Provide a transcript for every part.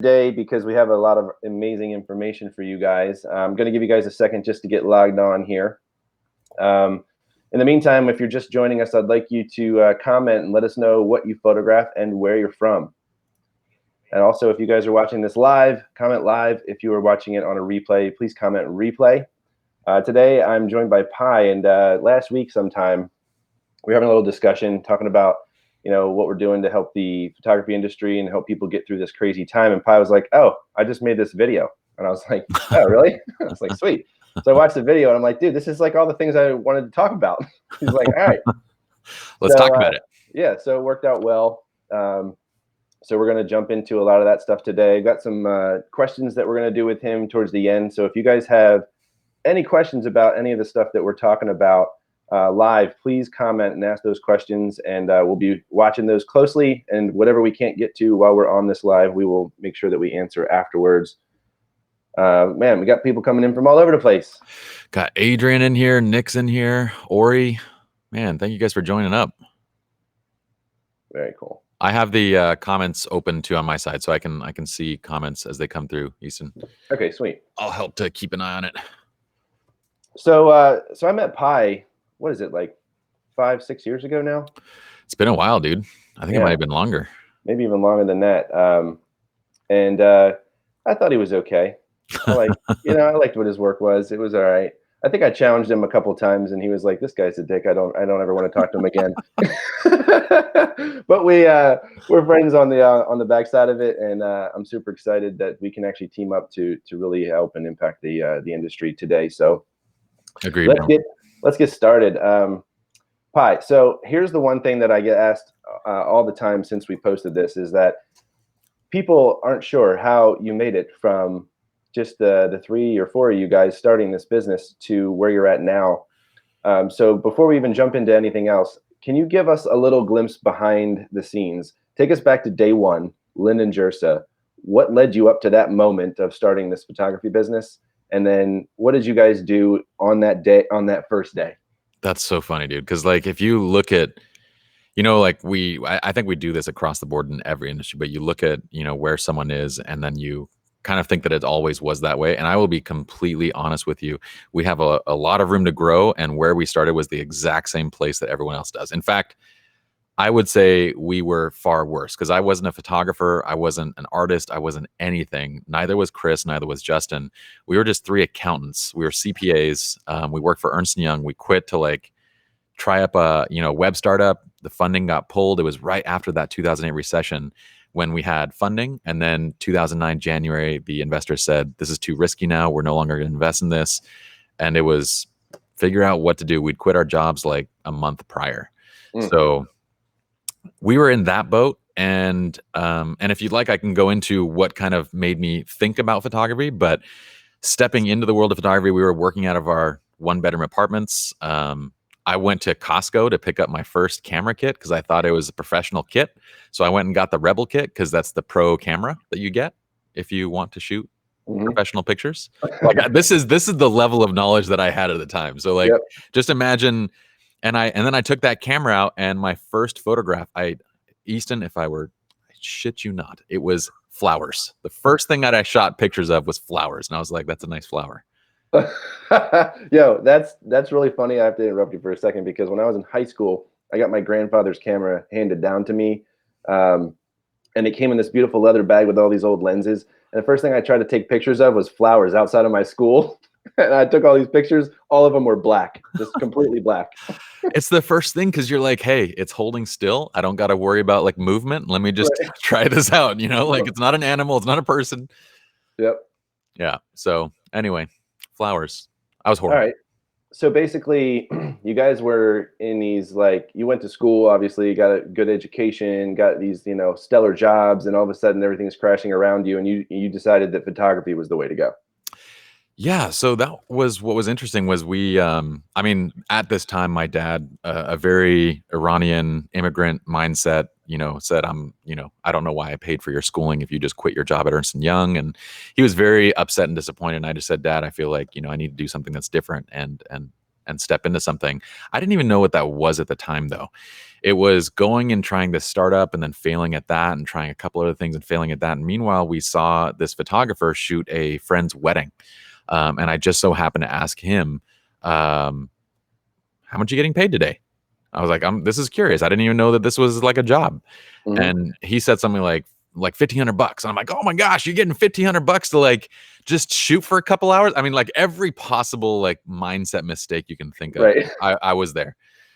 today because we have a lot of amazing information for you guys. I'm going to give you guys a second just to get logged on here. In the meantime, if you're just joining us, I'd like you to comment and let us know what you photograph and where you're from. And also, if you guys are watching this live, comment live. If you are watching it on a replay, please comment replay. Today, I'm joined by Pi, and last week sometime, we were having a little discussion talking about what we're doing to help the photography industry and help people get through this crazy time. And Pi was like, "Oh, I just made this video." And I was like, "Oh, really?" I was like, "Sweet." So I watched the video and I'm like, "Dude, this is like all the things I wanted to talk about." He's like, "All right, let's talk about it." Yeah, so it worked out well. So we're going to jump into a lot of that stuff today. Got some questions that we're going to do with him towards the end. So if you guys have any questions about any of the stuff that we're talking about live, please comment and ask those questions, and we'll be watching those closely, and whatever we can't get to while we're on this live, we will make sure that we answer afterwards. Man, we got people coming in from all over the place. Got Adrian in here, Nick's in here, Ori. Man, thank you guys for joining up. Very cool. I have the comments open too on my side, so I can see comments as they come through, Easton. Okay, sweet. I'll help to keep an eye on it. So I met Pi, what is it, like 5-6 years ago now? It's been a while, dude. I think it might have been longer. Maybe even longer than that. And I thought he was okay. I liked what his work was. It was all right. I think I challenged him a couple of times, and he was like, "This guy's a dick. I don't ever want to talk to him again." But we're friends on the backside of it, and I'm super excited that we can actually team up to really help and impact the industry today. So, agreed. Let's get started. Pi. So here's the one thing that I get asked all the time since we posted this is that people aren't sure how you made it from just the 3 or 4 of you guys starting this business to where you're at now. So before we even jump into anything else, can you give us a little glimpse behind the scenes? Take us back to day one, Lynn and Jersa. What led you up to that moment of starting this photography business? And then what did you guys do on that day, on that first day? That's so funny, dude. Because like, if you look at, like I think we do this across the board in every industry, but you look at, where someone is, and then you kind of think that it always was that way. And I will be completely honest with you. We have a lot of room to grow, and where we started was the exact same place that everyone else does. In fact, I would say we were far worse because I wasn't a photographer. I wasn't an artist. I wasn't anything. Neither was Chris. Neither was Justin. We were just 3 accountants. We were CPAs. We worked for Ernst & Young. We quit to like try up a web startup. The funding got pulled. It was right after that 2008 recession when we had funding. And then 2009 January, the investors said, "This is too risky now. We're no longer going to invest in this." And it was figure out what to do. We'd quit our jobs like a month prior. So we were in that boat. And if you'd like, I can go into what kind of made me think about photography. But stepping into the world of photography, we were working out of our 1-bedroom apartments. I went to Costco to pick up my first camera kit because I thought it was a professional kit. So I went and got the Rebel kit because that's the pro camera that you get if you want to shoot professional pictures. Like, this is the level of knowledge that I had at the time. So like, just imagine. And then I took that camera out, and my first photograph, Easton, I shit you not, it was flowers. The first thing that I shot pictures of was flowers, and I was like, "That's a nice flower." Yo, that's really funny. I have to interrupt you for a second because when I was in high school, I got my grandfather's camera handed down to me, and it came in this beautiful leather bag with all these old lenses. And the first thing I tried to take pictures of was flowers outside of my school. And I took all these pictures. All of them were black, just completely black. It's the first thing because you're like, "Hey, it's holding still. I don't got to worry about like movement. Let me just try this out." Like it's not an animal. It's not a person. Yep. Yeah. So anyway, flowers. I was horrible. All right. So basically, you guys were in these, like, you went to school, obviously, you got a good education, got these, stellar jobs, and all of a sudden everything's crashing around you, and you decided that photography was the way to go. Yeah, so that was what was interesting was we, at this time, my dad, a very Iranian immigrant mindset, said, I don't know why I paid for your schooling if you just quit your job at Ernst & Young. And he was very upset and disappointed. And I just said, "Dad, I feel like, I need to do something that's different and and step into something. I didn't even know what that was at the time, though. It was going and trying to start up and then failing at that and trying a couple other things and failing at that. And meanwhile, we saw this photographer shoot a friend's wedding. And I just so happened to ask him, how much are you getting paid today? I was like, this is curious. I didn't even know that this was like a job. Mm-hmm. And he said something like $1,500. And I'm like, oh my gosh, you're getting $1,500 to like just shoot for a couple hours. I mean, like every possible like mindset mistake you can think of. Right. I was there.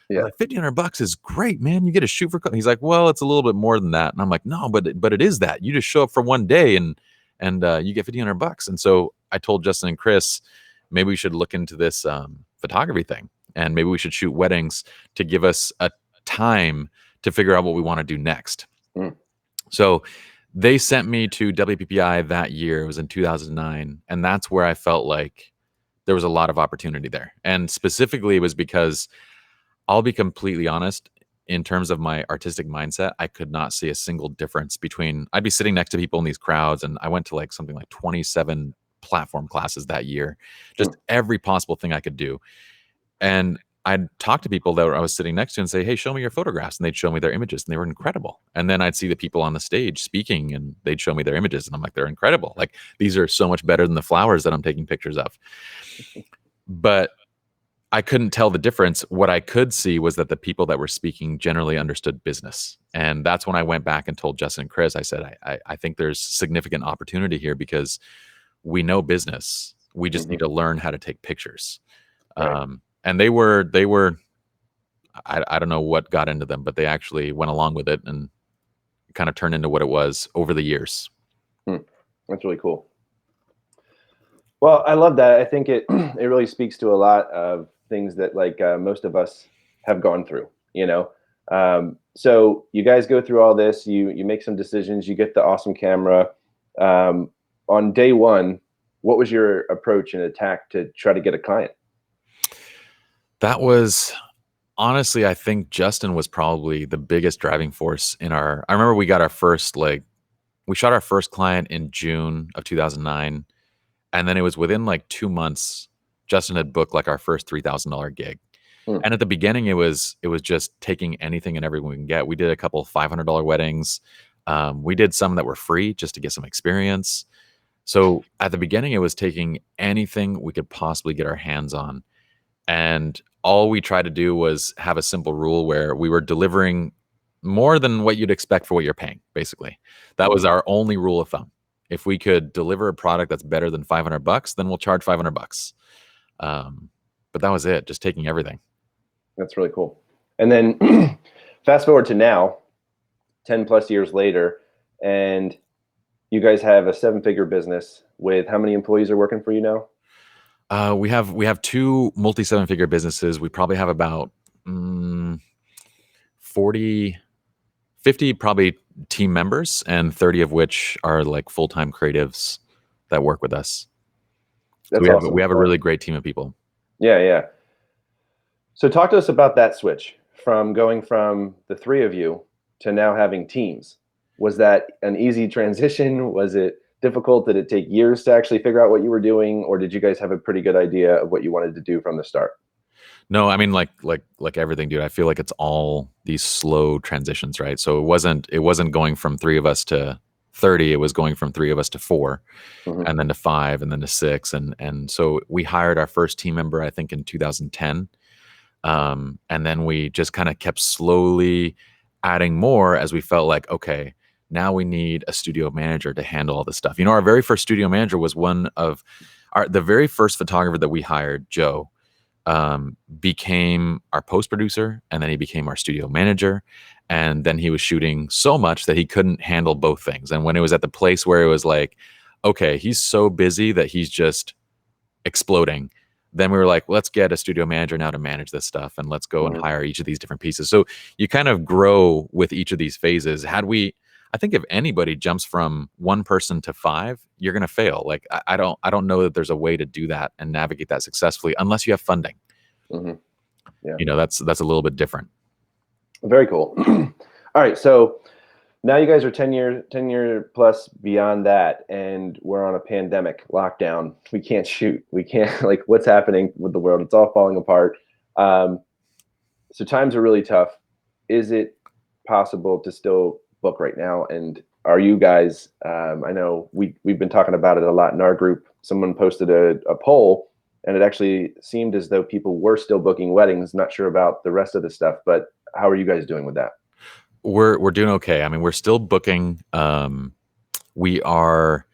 Yeah. I was like, $1,500 is great, man. You get to shoot for. He's like, well, it's a little bit more than that. And I'm like, no, but it is that. You just show up for one day and you get $1,500. And so I told Justin and Chris, maybe we should look into this photography thing, and maybe we should shoot weddings to give us a time to figure out what we want to do next. Mm. So they sent me to WPPI that year. It was in 2009. And that's where I felt like there was a lot of opportunity there. And specifically, it was because I'll be completely honest, in terms of my artistic mindset, I could not see a single difference between, I'd be sitting next to people in these crowds, and I went to like something like 27 platform classes that year, just every possible thing I could do. And I'd talk to people that I was sitting next to and say, hey, show me your photographs. And they'd show me their images, and they were incredible. And then I'd see the people on the stage speaking, and they'd show me their images. And I'm like, they're incredible. Like, these are so much better than the flowers that I'm taking pictures of. But I couldn't tell the difference. What I could see was that the people that were speaking generally understood business. And that's when I went back and told Justin and Chris, I said, I think there's significant opportunity here because we know business. We just need to learn how to take pictures. Right. And they were, I don't know what got into them, but they actually went along with it and kind of turned into what it was over the years. That's really cool. Well, I love that. I think it really speaks to a lot of things that like most of us have gone through, you know? So you guys go through all this, you make some decisions, you get the awesome camera. On day one, what was your approach and attack to try to get a client? That was honestly, I think Justin was probably the biggest driving force in I remember we got our first, we shot our first client in June of 2009. And then it was within like 2 months, Justin had booked like our first $3,000 gig. And at the beginning, it was just taking anything and everything we can get. We did a couple $500 weddings. We did some that were free just to get some experience. So at the beginning, it was taking anything we could possibly get our hands on. And all we tried to do was have a simple rule where we were delivering more than what you'd expect for what you're paying, basically. That was our only rule of thumb. If we could deliver a product that's better than $500, then we'll charge $500. But that was it, just taking everything. That's really cool. And then fast forward to now, 10 plus years later, and you guys have a 7-figure business with how many employees are working for you now? We have 2 multi 7-figure businesses. We probably have about 40, 50 probably team members, and 30 of which are like full-time creatives that work with us. That's So awesome. we have a really great team of people. Yeah. So talk to us about that switch from going from the 3 of you to now having teams. Was that an easy transition? Was it difficult? Did it take years to actually figure out what you were doing? Or did you guys have a pretty good idea of what you wanted to do from the start? No, I mean, like everything, dude. I feel like it's all these slow transitions, right? So it wasn't going from 3 of us to 30. It was going from 3 of us to 4, and then to 5, and then to 6, and so we hired our first team member, I think, in 2010, and then we just kind of kept slowly adding more as we felt like, okay, now we need a studio manager to handle all this stuff. You know, our very first studio manager was the very first photographer that we hired, Joe. Became our post producer, and then he became our studio manager, and then he was shooting so much that he couldn't handle both things. And when it was at the place where it was like, okay, he's so busy that he's just exploding, then we were like, let's get a studio manager now to manage this stuff, and let's go and hire each of these different pieces. So you kind of grow with each of these phases. I think if anybody jumps from 1 person to 5, you're going to fail. Like, I don't know that there's a way to do that and navigate that successfully unless you have funding. Yeah. You know, that's a little bit different. Very cool. All right. So now you guys are 10 year plus beyond that, and we're on a pandemic lockdown. We can't shoot. We can't, like, what's happening with the world? It's all falling apart. Um, so times are really tough. Is it possible to still book right now? And are you guys? I know we've been talking about it a lot in our group. Someone posted a poll, and it actually seemed as though people were still booking weddings. Not sure about the rest of the stuff, but how are you guys doing with that? We're doing okay. I mean, we're still booking. We are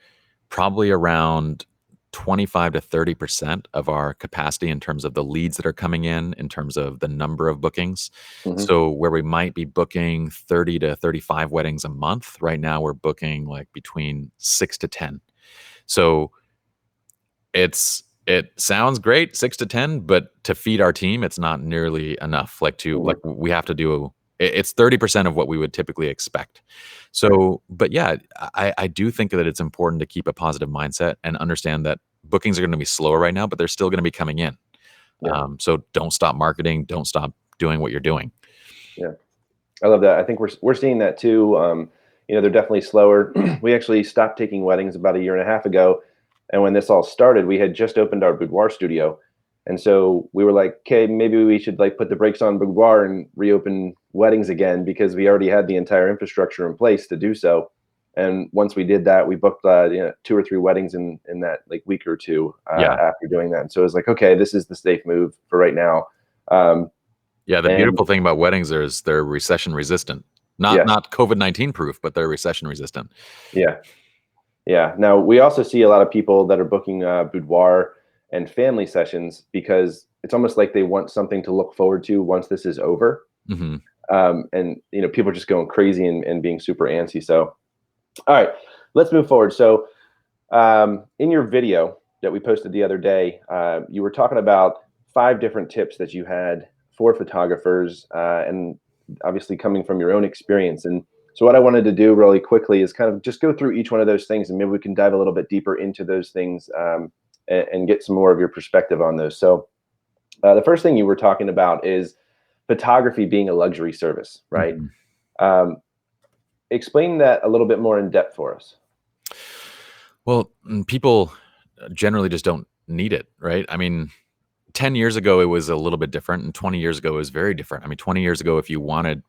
probably around 25 to 30% of our capacity in terms of the leads that are coming in terms of the number of bookings. Hmm. So where we might be booking 30 to 35 weddings a month, right now we're booking like between 6 to 10. So it sounds great, 6 to 10, but to feed our team, it's not nearly enough. Hmm. We have to do it's 30% of what we would typically expect. Right. So, but yeah, I do think that it's important to keep a positive mindset and understand that bookings are going to be slower right now, but they're still going to be coming in. Yeah. So don't stop marketing, don't stop doing what you're doing. Yeah. I love that. I think we're seeing that too. They're definitely slower. We actually stopped taking weddings about a year and a half ago, and when this all started, we had just opened our boudoir studio, and so we were like, okay, maybe we should like put the brakes on boudoir and reopen weddings again because we already had the entire infrastructure in place to do so. And once we did that, we booked 2 or 3 weddings in that like week or two Yeah. after doing that. And so it was like, okay, this is the safe move for right now. Um, Yeah. The and beautiful thing about weddings is they're recession resistant. Not yes, not COVID-19 proof, but they're recession resistant. yeah. Yeah. Now we also see a lot of people that are booking boudoir and family sessions because it's almost like they want something to look forward to once this is over. Hmm. And people are just going crazy and being super antsy. So, all right, let's move forward. So, in your video that we posted the other day, you were talking about 5 different tips that you had for photographers, and obviously coming from your own experience. And so, what I wanted to do really quickly is kind of just go through each one of those things, and maybe we can dive a little bit deeper into those things, and get some more of your perspective on those. So, the first thing you were talking about is photography being a luxury service, right? Hmm. Um, Explain that a little bit more in depth for us. Well, people generally just don't need it, right? I mean, 10 years ago, it was a little bit different, and 20 years ago, it was very different. I mean, 20 years ago, if you wanted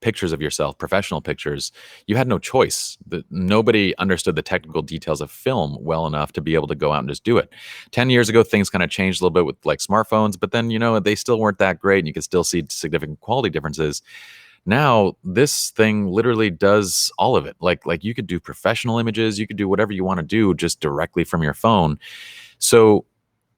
pictures of yourself, professional pictures, you had no choice. Nobody understood the technical details of film well enough to be able to go out and just do it. 10 years ago, things kind of changed a little bit with like smartphones, but then, they still weren't that great, and you could still see significant quality differences. Now, this thing literally does all of it. Like you could do professional images, you could do whatever you want to do just directly from your phone. So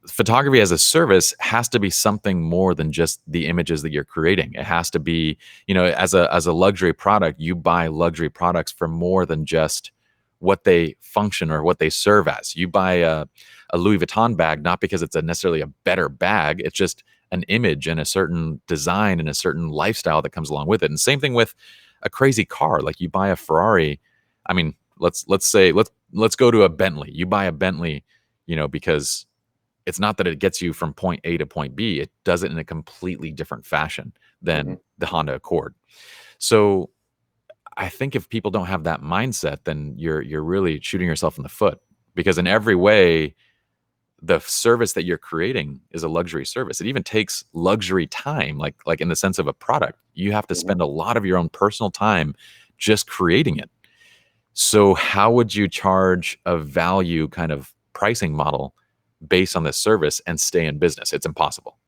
photography as a service has to be something more than just the images that you're creating. It has to be, as a luxury product, you buy luxury products for more than just what they function or what they serve as. You buy a Louis Vuitton bag not because it's necessarily a better bag. It's just an image and a certain design and a certain lifestyle that comes along with it. And same thing with a crazy car. Like you buy a Ferrari. I mean, let's go to a Bentley. You buy a Bentley, because it's not that it gets you from point A to point B. It does it in a completely different fashion Hmm. than the Honda Accord. So I think if people don't have that mindset, then you're really shooting yourself in the foot, because in every way, the service that you're creating is a luxury service. It even takes luxury time, like in the sense of a product. You have to Hmm. spend a lot of your own personal time just creating it. So how would you charge a value kind of pricing model based on this service and stay in business? It's impossible.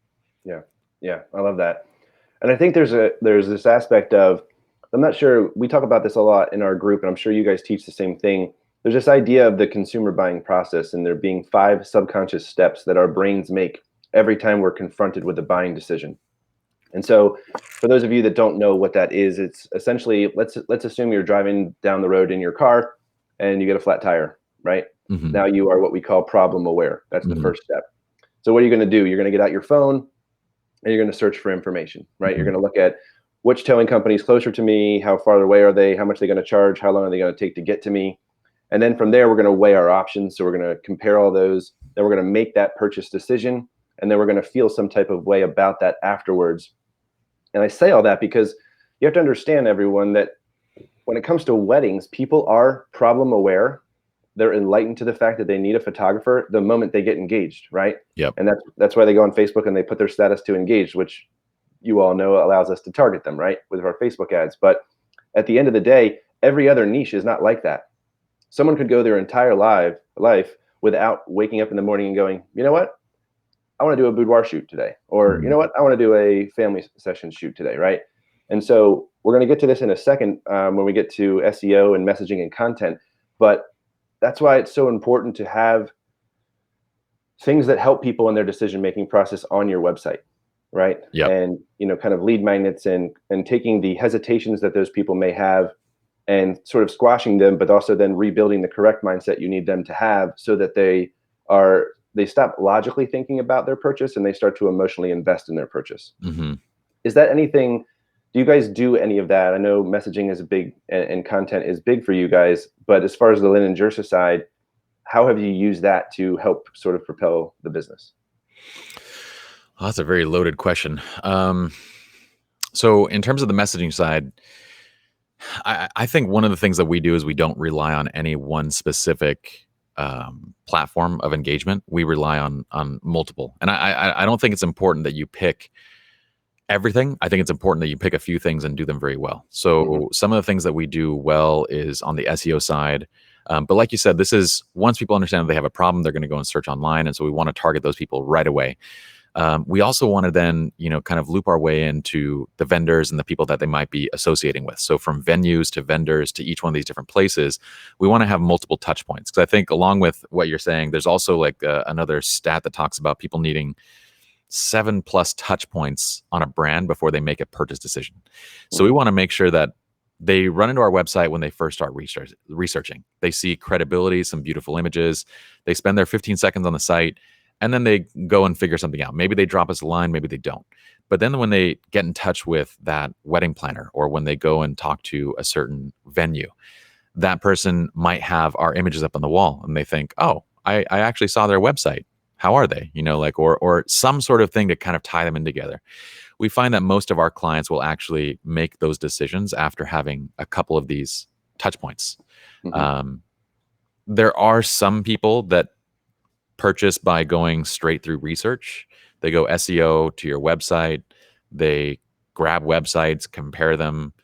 Yeah, yeah, I love that. And I think there's this aspect of, I'm not sure, we talk about this a lot in our group, and I'm sure you guys teach the same thing. There's this idea of the consumer buying process, and there being 5 subconscious steps that our brains make every time we're confronted with a buying decision. And so, for those of you that don't know what that is, it's essentially, let's assume you're driving down the road in your car and you get a flat tire, right? Mhm, Now you are what we call problem aware. That's the mhm, first step. So what are you going to do? You're going to get out your phone and you're going to search for information, right? You're mhm, going to look at which towing company is closer to me, how far away are they, how much are they going to charge, how long are they going to take to get to me, and then from there we're going to weigh our options. So we're going to compare all those. Then we're going to make that purchase decision, and then we're going to feel some type of way about that afterwards. And I say all that because you have to understand, everyone, that when it comes to weddings, people are problem aware, they're enlightened to the fact that they need a photographer the moment they get engaged, right? Yep. And that's why they go on Facebook and they put their status to engaged, which you all know allows us to target them, right, with our Facebook ads. But at the end of the day, every other niche is not like that. Someone could go their entire life without waking up in the morning and going, you know what? I want to do a boudoir shoot today. Or, you know what? I want to do a family session shoot today, right? And so we're going to get to this in a second when we get to SEO and messaging and content. But that's why it's so important to have things that help people in their decision-making process on your website, right? Yep. And, kind of lead magnets and taking the hesitations that those people may have and sort of squashing them, but also then rebuilding the correct mindset you need them to have so that they stop logically thinking about their purchase and they start to emotionally invest in their purchase. Mm-hmm. Is that anything? Do you guys do any of that? I know messaging is big and content is big for you guys, but as far as the Linen Jersa side, how have you used that to help sort of propel the business? Well, that's a very loaded question. So in terms of the messaging side, I think one of the things that we do is we don't rely on any one specific platform of engagement. We rely on multiple, and I don't think it's important that you pick everything. I think it's important that you pick a few things and do them very well. So some of the things that we do well is on the SEO side. But like you said, this is once people understand that they have a problem, they're going to go and search online. And so we want to target those people right away. We also want to then, kind of loop our way into the vendors and the people that they might be associating with. So from venues to vendors to each one of these different places, we want to have multiple touch points. Because I think along with what you're saying, there's also like another stat that talks about people needing 7+ touch points on a brand before they make a purchase decision. So we want to make sure that they run into our website when they first start researching. They see credibility, some beautiful images. They spend their 15 seconds on the site, and then they go and figure something out. Maybe they drop us a line, maybe they don't. But then when they get in touch with that wedding planner or when they go and talk to a certain venue, that person might have our images up on the wall and they think, oh, I actually saw their website. How are they? Or some sort of thing to kind of tie them in together. We find that most of our clients will actually make those decisions after having a couple of these touch points. There are some people that purchase by going straight through research. They go SEO to your website. They grab websites, compare them.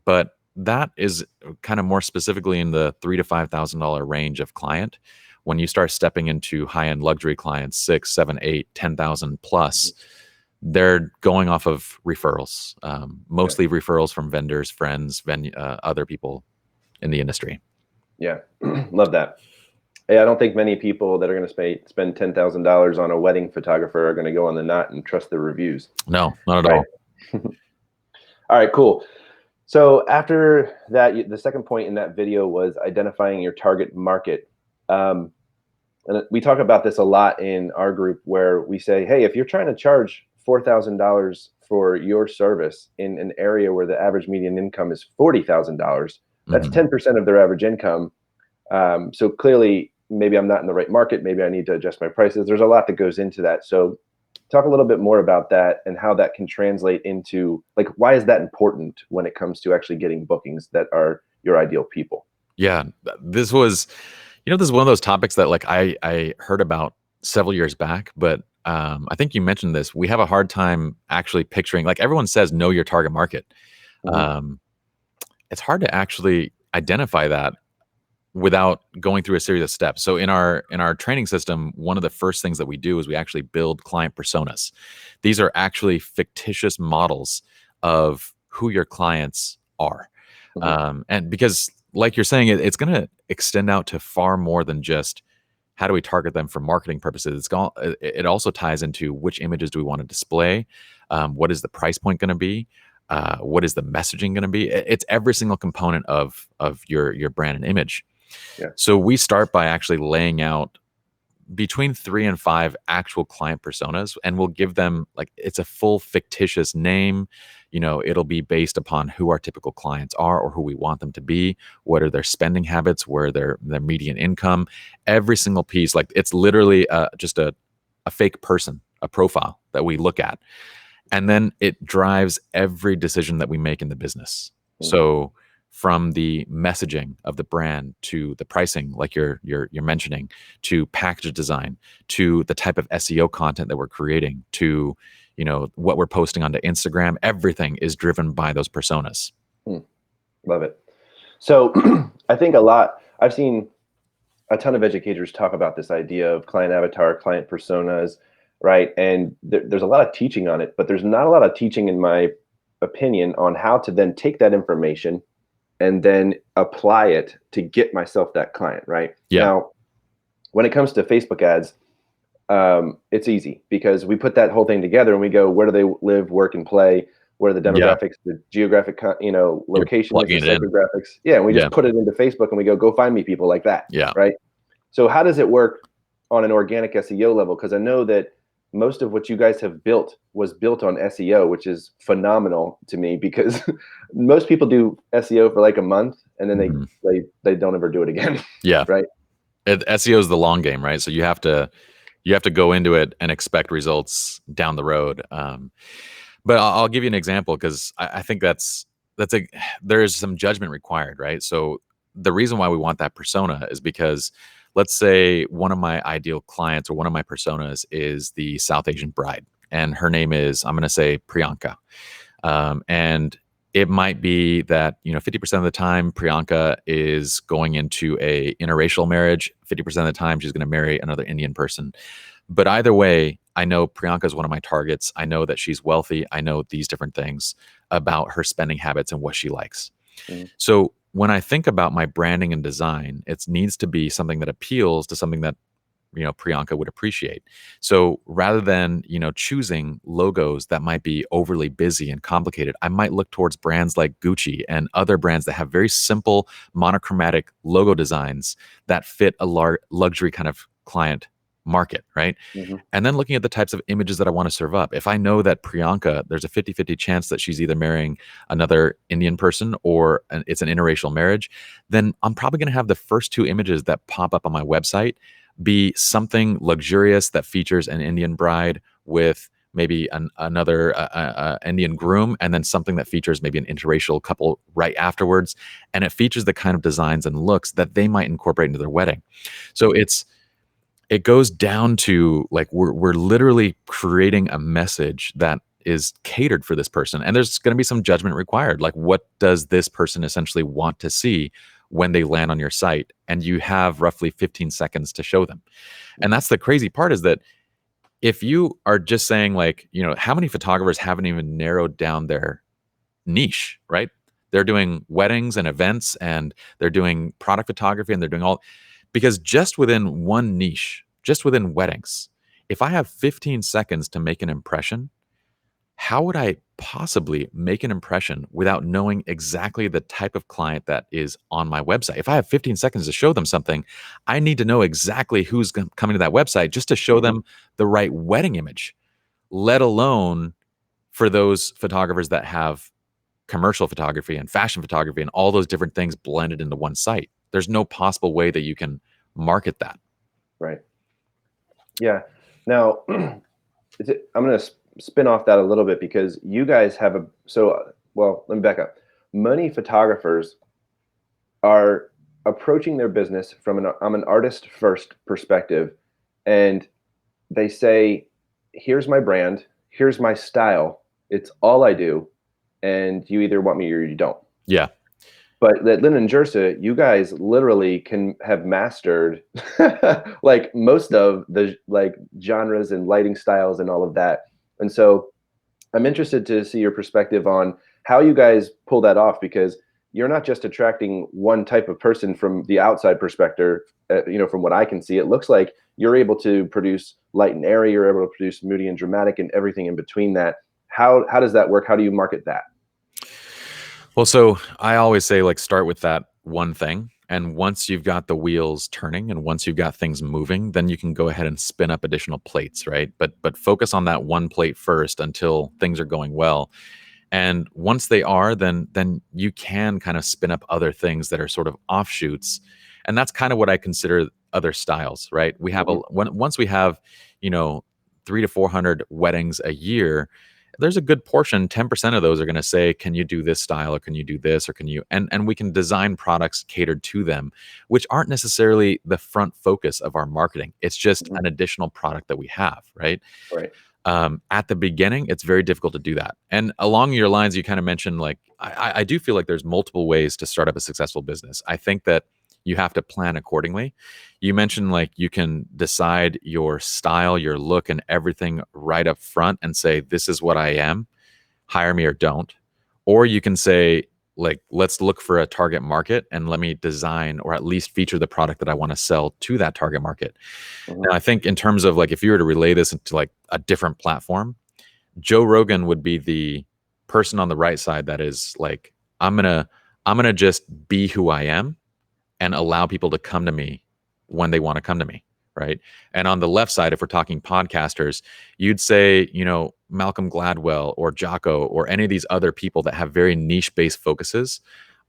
But that is kind of more specifically in the $3,000 to $5,000 range of client. When you start stepping into high-end luxury clients, 6, 7, 8, 10,000 plus, they're going off of referrals, mostly referrals from vendors, friends, other people in the industry. Yeah, love that. Hey, I don't think many people that are going to spend $10,000 on a wedding photographer are going to go on the Knot and trust the reviews. No, not at all. All right, cool. So after that, the second point in that video was identifying your target market. And we talk about this a lot in our group where we say, hey, if you're trying to charge $4,000 for your service in an area where the average median income is $40,000, that's 10% of their average income. So clearly, maybe I'm not in the right market. Maybe I need to adjust my prices. There's a lot that goes into that. So talk a little bit more about that and how that can translate into, like, why is that important when it comes to actually getting bookings that are your ideal people? Yeah, this was, this is one of those topics that like I heard about several years back, but I think you mentioned this. We have a hard time actually picturing, like everyone says, know your target market. It's hard to actually identify that without going through a series of steps. So in our training system, one of the first things that we do is we actually build client personas. These are actually fictitious models of who your clients are. And because like you're saying, it's going to extend out to far more than just how do we target them for marketing purposes. It also ties into which images do we want to display? What is the price point going to be? What is the messaging going to be? It's every single component of your brand and image. Yeah. So we start by actually laying out between 3 and 5 actual client personas, and we'll give them like it's a full fictitious name. It'll be based upon who our typical clients are or who we want them to be. What are their spending habits? Where their median income? Every single piece, like it's literally just a fake person, a profile that we look at. And then it drives every decision that we make in the business. So from the messaging of the brand to the pricing, like you're mentioning, to package design, to the type of SEO content that we're creating, to what we're posting onto Instagram. Everything is driven by those personas. Love it. So I think I've seen a ton of educators talk about this idea of client avatar, client personas, right? And there's a lot of teaching on it, but there's not a lot of teaching, in my opinion, on how to then take that information and then apply it to get myself that client, right? Yeah. Now, when it comes to Facebook ads, it's easy because we put that whole thing together and we go, where do they live, work, and play? What are the demographics, the geographic, locations, the psychographics? Yeah, and we just put it into Facebook and we go find me people like that. Yeah. Right. So how does it work on an organic SEO level? Because I know that most of what you guys have built was built on SEO, which is phenomenal to me because most people do SEO for like a month and then they don't ever do it again. Yeah. Right. SEO is the long game, right? So you have to go into it and expect results down the road. But I'll give you an example because I think there's some judgment required, right? So the reason why we want that persona is because, let's say one of my ideal clients or one of my personas is the South Asian bride, and her name is, I'm going to say, Priyanka. And it might be that 50% of the time Priyanka is going into a interracial marriage. 50% of the time she's going to marry another Indian person. But either way, I know Priyanka is one of my targets. I know that she's wealthy. I know these different things about her spending habits and what she likes. Mm-hmm. So when I think about my branding and design, it needs to be something that appeals to something that Priyanka would appreciate. So rather than choosing logos that might be overly busy and complicated, I might look towards brands like Gucci and other brands that have very simple monochromatic logo designs that fit a luxury kind of client market, right? Mm-hmm. And then looking at the types of images that I want to serve up. If I know that Priyanka, there's a 50-50 chance that she's either marrying another Indian person or it's an interracial marriage, then I'm probably going to have the first two images that pop up on my website be something luxurious that features an Indian bride with maybe another Indian groom, and then something that features maybe an interracial couple right afterwards. And it features the kind of designs and looks that they might incorporate into their wedding. So it goes down to like we're literally creating a message that is catered for this person. And there's going to be some judgment required. Like, what does this person essentially want to see when they land on your site? And you have roughly 15 seconds to show them. And that's the crazy part, is that if you are just saying like, how many photographers haven't even narrowed down their niche, right? They're doing weddings and events, and they're doing product photography, and they're doing all, because just within one niche, just within weddings, if I have 15 seconds to make an impression, how would I possibly make an impression without knowing exactly the type of client that is on my website? If I have 15 seconds to show them something, I need to know exactly who's coming to that website just to show them the right wedding image, let alone for those photographers that have commercial photography and fashion photography and all those different things blended into one site. There's no possible way that you can market that. Right. Yeah. Now, I'm going to spin off that a little bit, because you guys have let me back up. Many photographers are approaching their business from I'm an artist first perspective, and they say, here's my brand, here's my style, it's all I do, and you either want me or you don't. Yeah. But at Linen Jersa, you guys literally can have mastered like most of the like genres and lighting styles and all of that. And so I'm interested to see your perspective on how you guys pull that off, because you're not just attracting one type of person from the outside perspective. From what I can see, it looks like you're able to produce light and airy, you're able to produce moody and dramatic, and everything in between that. How does that work? How do you market that? Well, so I always say, like, start with that one thing. And once you've got the wheels turning and once you've got things moving, then you can go ahead and spin up additional plates, right? But focus on that one plate first until things are going well. And once they are, then you can kind of spin up other things that are sort of offshoots. And that's kind of what I consider other styles, right? We have once we have, 300 to 400 weddings a year, there's a good portion, 10% of those are going to say, can you do this style, or can you do this, or can you, and we can design products catered to them, which aren't necessarily the front focus of our marketing. It's just Mhm. an additional product that we have, right? Right. At the beginning, it's very difficult to do that. And along your lines, you kind of mentioned, like, I do feel like there's multiple ways to start up a successful business. I think that you have to plan accordingly. You mentioned, like, you can decide your style, your look, and everything right up front and say, this is what I am, hire me or don't. Or you can say, like, let's look for a target market and let me design or at least feature the product that I want to sell to that target market. Mhm. Now, I think in terms of, like, if you were to relay this into like a different platform, Joe Rogan would be the person on the right side that is like, I'm gonna I'm gonna just be who I am and allow people to come to me when they want to come to me, right? And on the left side, if we're talking podcasters, you'd say, Malcolm Gladwell or Jocko or any of these other people that have very niche based focuses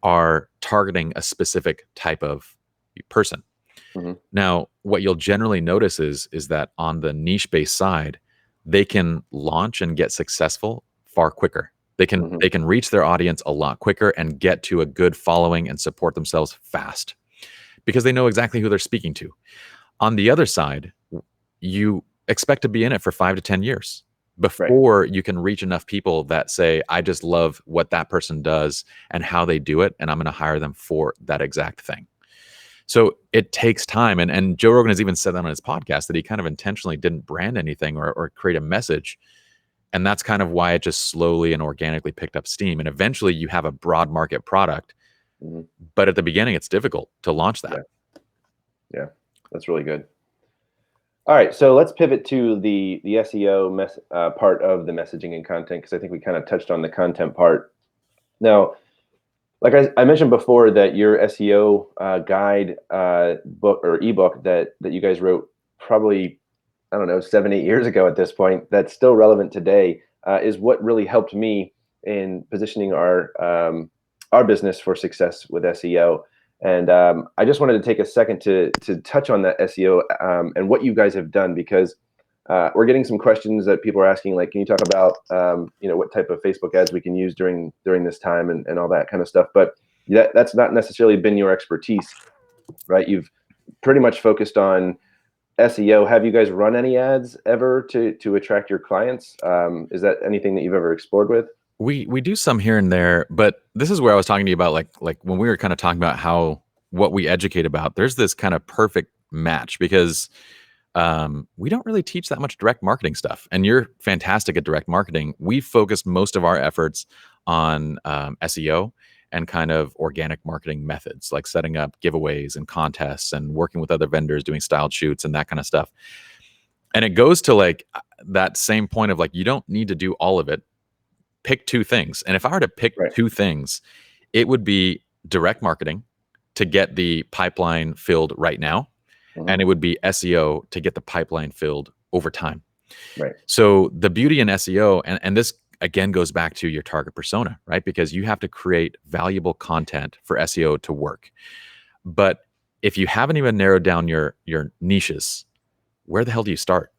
are targeting a specific type of person. Mhm. Now, what you'll generally notice is that on the niche based side, they can launch and get successful far quicker. They can Mhm. they can reach their audience a lot quicker and get to a good following and support themselves fast because they know exactly who they're speaking to. On the other side, you expect to be in it for 5 to 10 years Right. before you can reach enough people that say, I just love what that person does and how they do it, and I'm going to hire them for that exact thing. So it takes time. And Joe Rogan has even said that on his podcast that he kind of intentionally didn't brand anything or create a message. And that's kind of why it just slowly and organically picked up steam. And eventually you have a broad market product. Mhm. But at the beginning, it's difficult to launch that. Yeah. Yeah. That's really good. All right, so let's pivot to the SEO part of the messaging and content, because I think we kind of touched on the content part. Now, like I mentioned before, that your SEO guide book or ebook that you guys wrote probably, I don't know, 7, 8 years ago at this point, that's still relevant today, is what really helped me in positioning our business for success with SEO. And I just wanted to take a second to touch on that SEO and what you guys have done, because we're getting some questions that people are asking, like, can you talk about what type of Facebook ads we can use during this time, and all that kind of stuff. But that's not necessarily been your expertise, right? You've pretty much focused on SEO. Have you guys run any ads ever to attract your clients? Is that anything that you've ever explored with? We do some here and there, but this is where I was talking to you about, like when we were kind of talking about how what we educate about, there's this kind of perfect match because we don't really teach that much direct marketing stuff. And you're fantastic at direct marketing. We focused most of our efforts on SEO and kind of organic marketing methods, like setting up giveaways and contests and working with other vendors, doing styled shoots and that kind of stuff. And it goes to like that same point of, like, you don't need to do all of it. Pick two things. And if I were to pick Right. two things, it would be direct marketing to get the pipeline filled right now, Hmm. and it would be SEO to get the pipeline filled over time. Right. So the beauty in SEO, and this again goes back to your target persona, right? Because you have to create valuable content for SEO to work. But if you haven't even narrowed down your niches, where the hell do you start?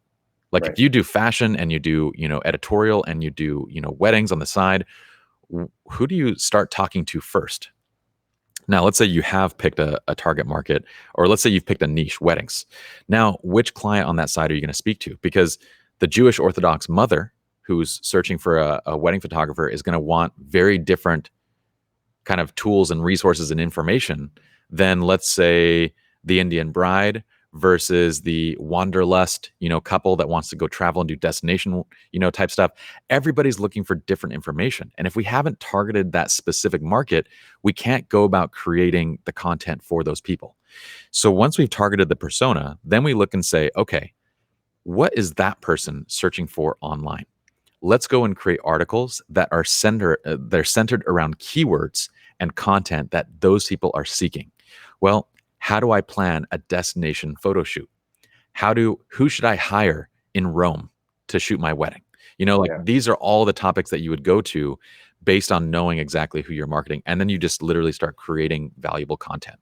Like, Right. if you do fashion and you do, editorial and you do, weddings on the side, who do you start talking to first? Now, let's say you have picked a target market, or let's say you've picked a niche, weddings. Now, which client on that side are you going to speak to? Because the Jewish Orthodox mother who's searching for a wedding photographer is going to want very different kind of tools and resources and information than, let's say, the Indian bride versus the wanderlust, couple that wants to go travel and do destination, type stuff. Everybody's looking for different information. And if we haven't targeted that specific market, we can't go about creating the content for those people. So once we've targeted the persona, then we look and say, okay, what is that person searching for online? Let's go and create articles that are they're centered around keywords and content that those people are seeking. Well, how do I plan a destination photo shoot? Who should I hire in Rome to shoot my wedding? Like, Yeah. these are all the topics that you would go to based on knowing exactly who you're marketing. And then you just literally start creating valuable content.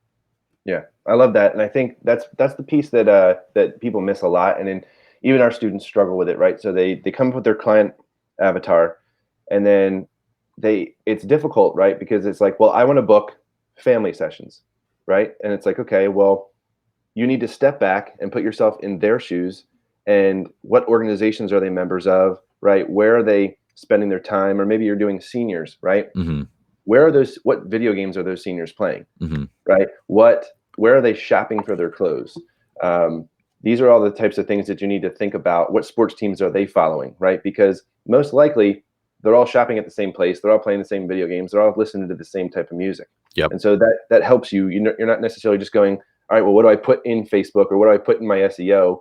Yeah, I love that, and I think that's the piece that people miss a lot, and then even our students struggle with it, right? So they come up with their client avatar, and then it's difficult, right? Because it's like, well, I want to book family sessions, right? And it's like, okay, well, you need to step back and put yourself in their shoes, and what organizations are they members of, right? Where are they spending their time? Or maybe you're doing seniors, right? Mm-hmm. What video games are those seniors playing, Mm-hmm. right? Where are they shopping for their clothes? These are all the types of things that you need to think about. What sports teams are they following, right? Because most likely they're all shopping at the same place. They're all playing the same video games. They're all listening to the same type of music. Yep. And so that helps you. You're not necessarily just going, all right, well, what do I put in Facebook, or what do I put in my SEO,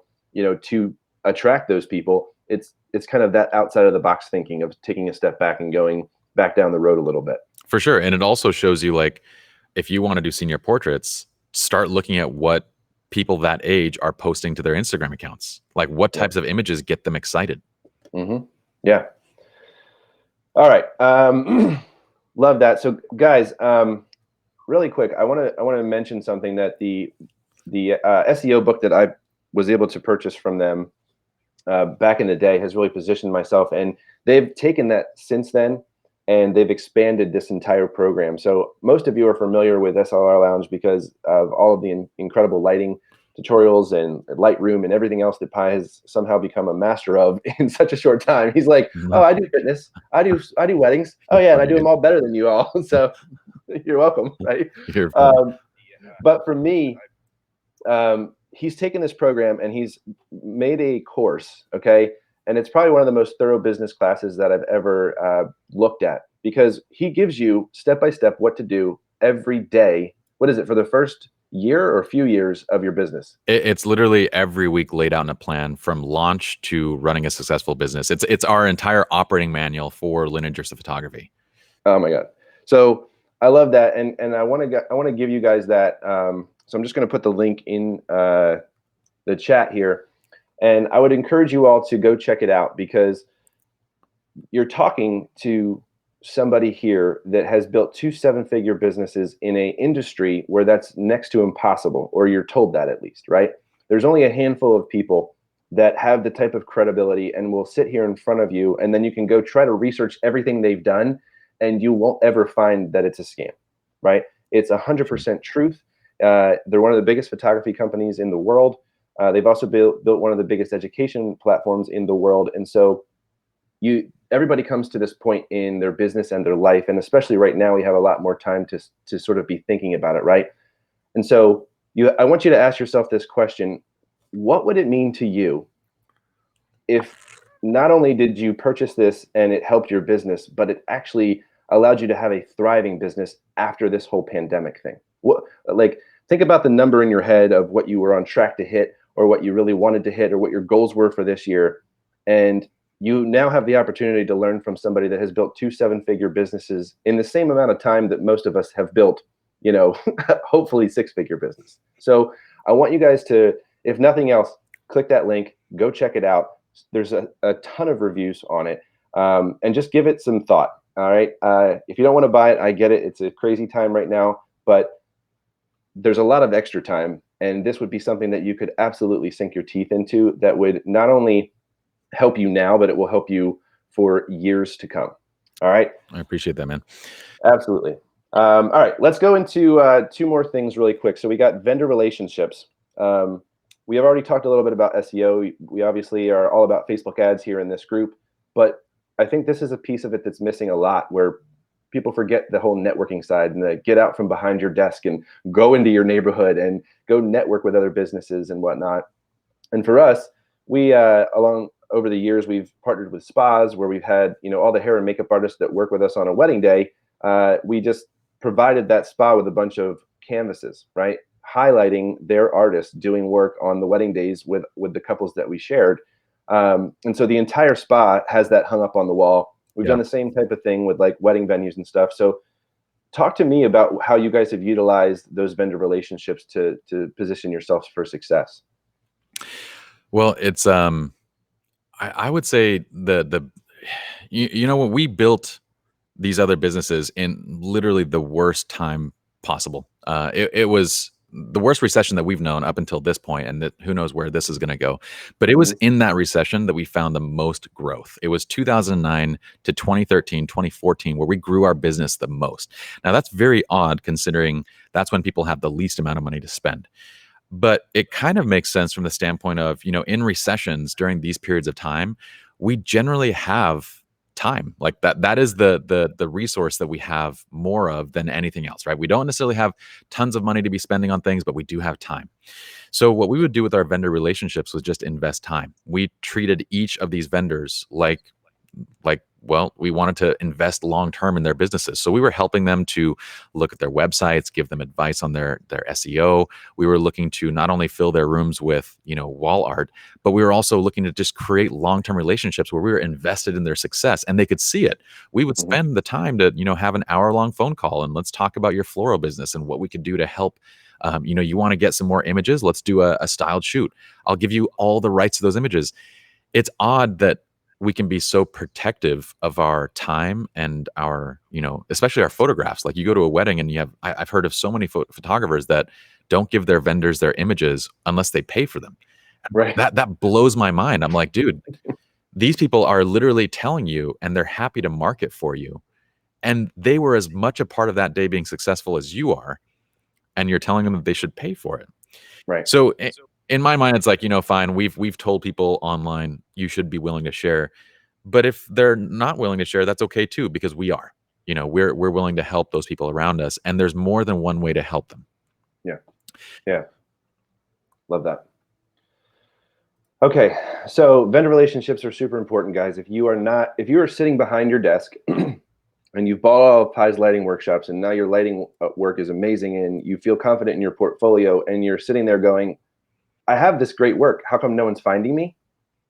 to attract those people? It's kind of that outside of the box thinking of taking a step back and going back down the road a little bit. For sure. And it also shows you, like, if you want to do senior portraits, start looking at what people that age are posting to their Instagram accounts. Like, what types of images get them excited? Mm-hmm. Yeah. All right. Love that. So guys, really quick, I want to mention something that the SEO book that I was able to purchase from them back in the day has really positioned myself, and they've taken that since then, and they've expanded this entire program. So most of you are familiar with SLR Lounge because of all of the incredible lighting tutorials and Lightroom and everything else that Pi has somehow become a master of in such a short time. He's like, oh, I do fitness, I do weddings. Oh yeah, and I do them all better than you all. So you're welcome, right? But for me, he's taken this program and he's made a course, okay? And it's probably one of the most thorough business classes that I've ever looked at, because he gives you step-by-step what to do every day. What is it, for the first year or a few years of your business? It's literally every week laid out in a plan from launch to running a successful business. It's our entire operating manual for Lynn and Jersa Photography. Oh my God. So I love that. And I want to give you guys that. So I'm just going to put the link in the chat here. And I would encourage you all to go check it out, because you're talking to somebody here that has built 2 7-figure businesses in an industry where that's next to impossible, or you're told that, at least, right? There's only a handful of people that have the type of credibility and will sit here in front of you, and then you can go try to research everything they've done, and you won't ever find that it's a scam, right? It's 100% truth. They're one of the biggest photography companies in the world. They've also built one of the biggest education platforms in the world. And so everybody comes to this point in their business and their life, and especially right now, we have a lot more time to sort of be thinking about it, right? And so I want you to ask yourself this question: what would it mean to you if not only did you purchase this and it helped your business, but it actually allowed you to have a thriving business after this whole pandemic thing? Think about the number in your head of what you were on track to hit, or what you really wanted to hit, or what your goals were for this year. And you now have the opportunity to learn from somebody that has built 2 7-figure businesses in the same amount of time that most of us have built, hopefully 6-figure business. So I want you guys to, if nothing else, click that link, go check it out. There's a ton of reviews on it, and just give it some thought. All right. If you don't want to buy it, I get it. It's a crazy time right now, but there's a lot of extra time, and this would be something that you could absolutely sink your teeth into, that would not only help you now, but it will help you for years to come. All right. I appreciate that, man. Absolutely. All right, let's go into 2 more things really quick. So we got vendor relationships. We have already talked a little bit about SEO. We obviously are all about Facebook ads here in this group, but I think this is a piece of it that's missing a lot, where people forget the whole networking side, and the get out from behind your desk and go into your neighborhood and go network with other businesses and whatnot. And for us, we over the years, we've partnered with spas where we've had all the hair and makeup artists that work with us on a wedding day. We just provided that spa with a bunch of canvases, right, highlighting their artists doing work on the wedding days with the couples that we shared. And so the entire spa has that hung up on the wall. We've done the same type of thing with like wedding venues and stuff. So talk to me about how you guys have utilized those vendor relationships to position yourselves for success. Well, it's I would say when we built these other businesses in literally the worst time possible. It was the worst recession that we've known up until this point, and that who knows where this is going to go. But it was in that recession that we found the most growth. It was 2009 to 2013, 2014, where we grew our business the most. Now, that's very odd considering that's when people have the least amount of money to spend. But it kind of makes sense from the standpoint of, in recessions during these periods of time, we generally have time. Like that is the resource that we have more of than anything else, right? We don't necessarily have tons of money to be spending on things, but we do have time. So what we would do with our vendor relationships was just invest time. We treated each of these vendors like well, we wanted to invest long term in their businesses. So we were helping them to look at their websites, give them advice on their SEO. We were looking to not only fill their rooms with, wall art, but we were also looking to just create long-term relationships where we were invested in their success and they could see it. We would spend the time to, have an hour-long phone call and let's talk about your floral business and what we could do to help. You want to get some more images? Let's do a styled shoot. I'll give you all the rights to those images. It's odd that we can be so protective of our time and our, especially our photographs. Like you go to a wedding and I've heard of so many photographers that don't give their vendors their images unless they pay for them. Right. That blows my mind. I'm like, dude, these people are literally telling you and they're happy to market for you. And they were as much a part of that day being successful as you are. And you're telling them that they should pay for it. Right. So in my mind, it's like, fine, we've told people online you should be willing to share. But if they're not willing to share, that's okay too, because we are. We're willing to help those people around us. And there's more than one way to help them. Yeah. Yeah. Love that. Okay. So vendor relationships are super important, guys. If you are sitting behind your desk and you've bought all of Pi's lighting workshops and now your lighting work is amazing and you feel confident in your portfolio and you're sitting there going, I have this great work. How come no one's finding me?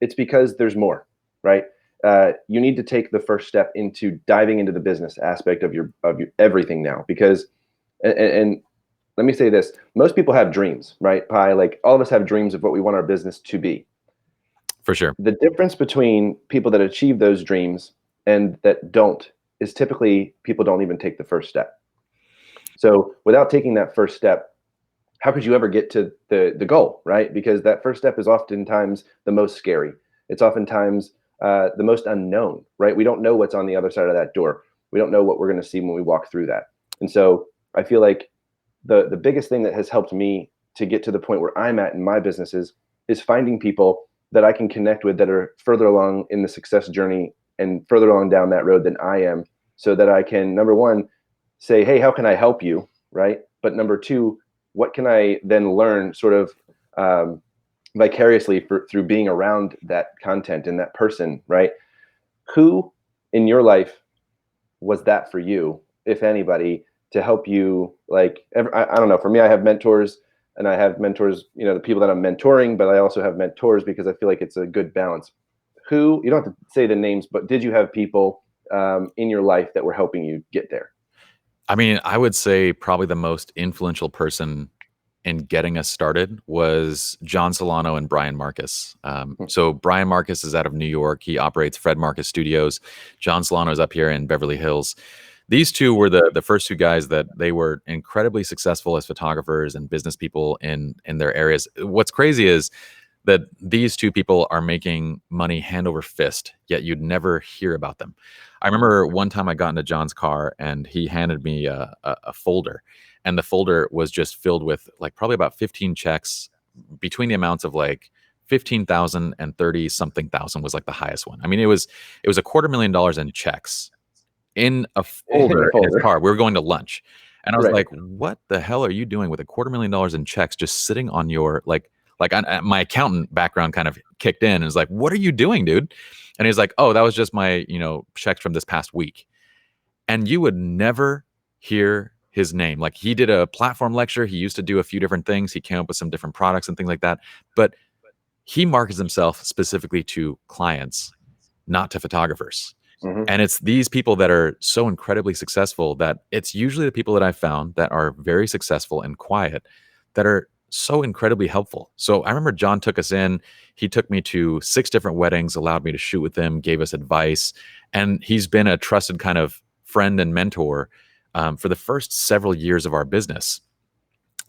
It's because there's more, right? You need to take the first step into diving into the business aspect of your everything now, because, and let me say this, most people have dreams, right? Pi, like all of us have dreams of what we want our business to be. For sure. The difference between people that achieve those dreams and that don't is typically people don't even take the first step. So without taking that first step, how could you ever get to the goal, right? Because that first step is oftentimes the most scary. It's oftentimes the most unknown, right? We don't know what's on the other side of that door. We don't know what we're going to see when we walk through that. And so I feel like the biggest thing that has helped me to get to the point where I'm at in my businesses is finding people that I can connect with that are further along in the success journey and further along down that road than I am, so that I can, number one, say, hey, how can I help you, right? But number two, what can I then learn sort of vicariously through being around that content and that person, right? Who in your life was that for you, if anybody, to help you? Like, I don't know, for me, I have mentors and I have mentors, the people that I'm mentoring, but I also have mentors because I feel like it's a good balance. Who, you don't have to say the names, but did you have people in your life that were helping you get there? I mean, I would say probably the most influential person in getting us started was John Solano and Brian Marcus. So Brian Marcus is out of New York. He operates Fred Marcus Studios. John Solano is up here in Beverly Hills. These two were the first two guys that they were incredibly successful as photographers and business people in their areas. What's crazy is that these two people are making money hand over fist, yet you'd never hear about them. I remember one time I got into John's car and he handed me a folder, and the folder was just filled with like probably about 15 checks between the amounts of like 15,000 and 30 something thousand was like the highest one. I mean, it was $250,000 in checks in a folder in his car. We were going to lunch and I was like, what the hell are you doing with $250,000 in checks just sitting on your my accountant background kind of kicked in and was like, what are you doing, dude? And he's like, oh, that was just my, checks from this past week. And you would never hear his name. Like, he did a platform lecture. He used to do a few different things. He came up with some different products and things like that. But he markets himself specifically to clients, not to photographers. Mm-hmm. And it's these people that are so incredibly successful that it's usually the people that I've found that are very successful and quiet that are so incredibly helpful. So I remember John took us in. He took me to 6 different weddings, allowed me to shoot with him, gave us advice. And he's been a trusted kind of friend and mentor for the first several years of our business.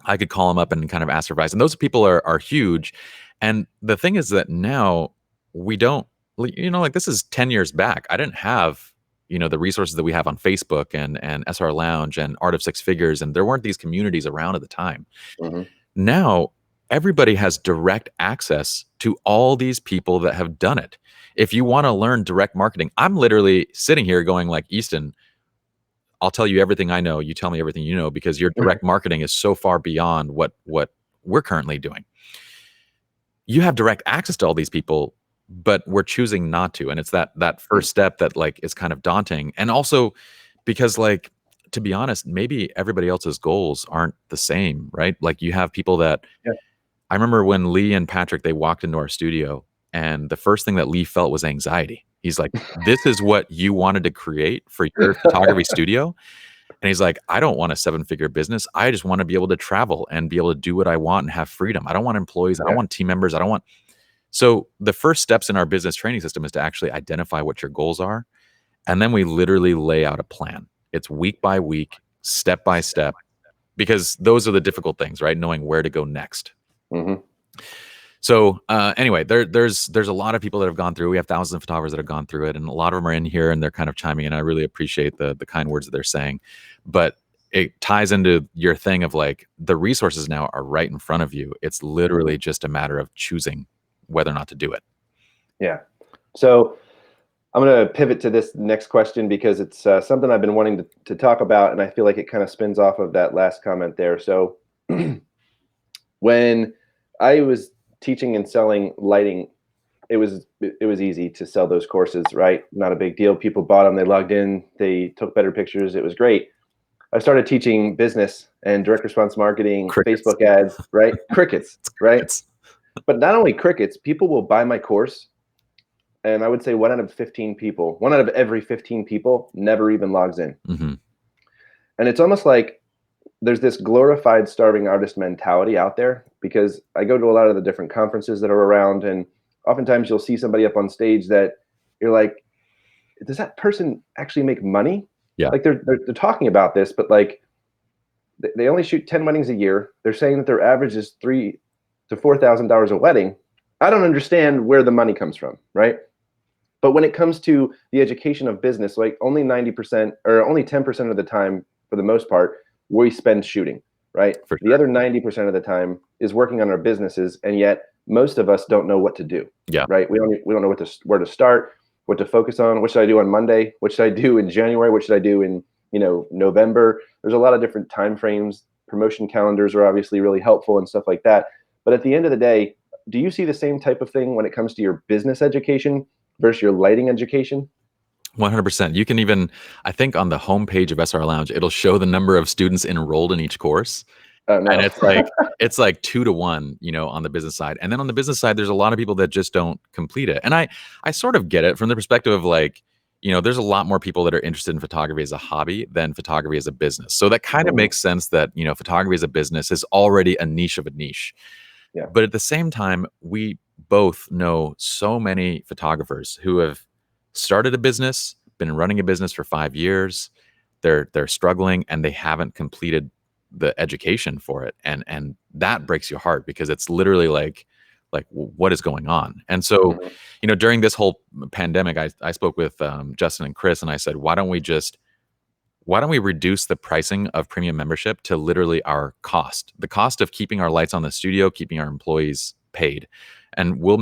I could call them up and kind of ask for advice. And those people are huge. And the thing is that now we don't, like this is 10 years back. I didn't have, the resources that we have on Facebook and SR Lounge and Art of Six Figures. And there weren't these communities around at the time. Mm-hmm. Now everybody has direct access to all these people that have done it. If you want to learn direct marketing, I'm literally sitting here going like, Easton, I'll tell you everything I know. You tell me everything you know, because your direct marketing is so far beyond what we're currently doing. You have direct access to all these people, but we're choosing not to. And it's that first step that like is kind of daunting. And also because like, to be honest, maybe everybody else's goals aren't the same, right? Like you have people that I remember when Lee and Patrick, they walked into our studio, and the first thing that Lee felt was anxiety. He's like, this is what you wanted to create for your photography studio? And he's like, I don't want a 7-figure business. I just want to be able to travel and be able to do what I want and have freedom. I don't want employees. I don't want team members. So the first steps in our business training system is to actually identify what your goals are. And then we literally lay out a plan. It's week by week, step by step, because those are the difficult things, right? Knowing where to go next. Mm-hmm. So anyway, there's a lot of people that have gone through. We have thousands of photographers that have gone through it, and a lot of them are in here and they're kind of chiming in. I really appreciate the kind words that they're saying, but it ties into your thing of like the resources now are right in front of you. It's literally just a matter of choosing whether or not to do it. Yeah. So I'm going to pivot to this next question because it's something I've been wanting to talk about, and I feel like it kind of spins off of that last comment there. So when I was teaching and selling lighting, it was easy to sell those courses, right? Not a big deal. People bought them, they logged in, they took better pictures. It was great. I started teaching business and direct response marketing, Facebook ads, right? Crickets, right? But not only crickets, people will buy my course, and I would say 1 out of 15 people, 1 out of every 15 people never even logs in. Mm-hmm. And it's almost like there's this glorified starving artist mentality out there, because I go to a lot of the different conferences that are around, and oftentimes you'll see somebody up on stage that you're like, does that person actually make money? Yeah. Like they're talking about this, but like they only shoot 10 weddings a year. They're saying that their average is $3,000 to $4,000 a wedding. I don't understand where the money comes from, right? But when it comes to the education of business, like only 90% or only 10% of the time, for the most part, we spend shooting, right? For sure. The other 90% of the time is working on our businesses, and yet most of us don't know what to do. Yeah. Right. We don't know where to start, what to focus on. What should I do on Monday? What should I do in January? What should I do in November? There's a lot of different time frames. Promotion calendars are obviously really helpful and stuff like that. But at the end of the day, do you see the same type of thing when it comes to your business education versus your lighting education? 100%. You can even, I think on the homepage of SR Lounge, it'll show the number of students enrolled in each course. Oh, no. And it's like 2 to 1, on the business side. And then on the business side, there's a lot of people that just don't complete it. And I sort of get it from the perspective of like, there's a lot more people that are interested in photography as a hobby than photography as a business. So that kind of makes sense that, photography as a business is already a niche of a niche. Yeah. But at the same time, we both know so many photographers who have started a business, been running a business for 5 years. They're struggling and they haven't completed the education for it. And that breaks your heart, because it's literally like what is going on? And so, during this whole pandemic, I spoke with Justin and Chris, and I said, why don't we reduce the pricing of premium membership to literally our cost, the cost of keeping our lights on the studio, keeping our employees paid, and we'll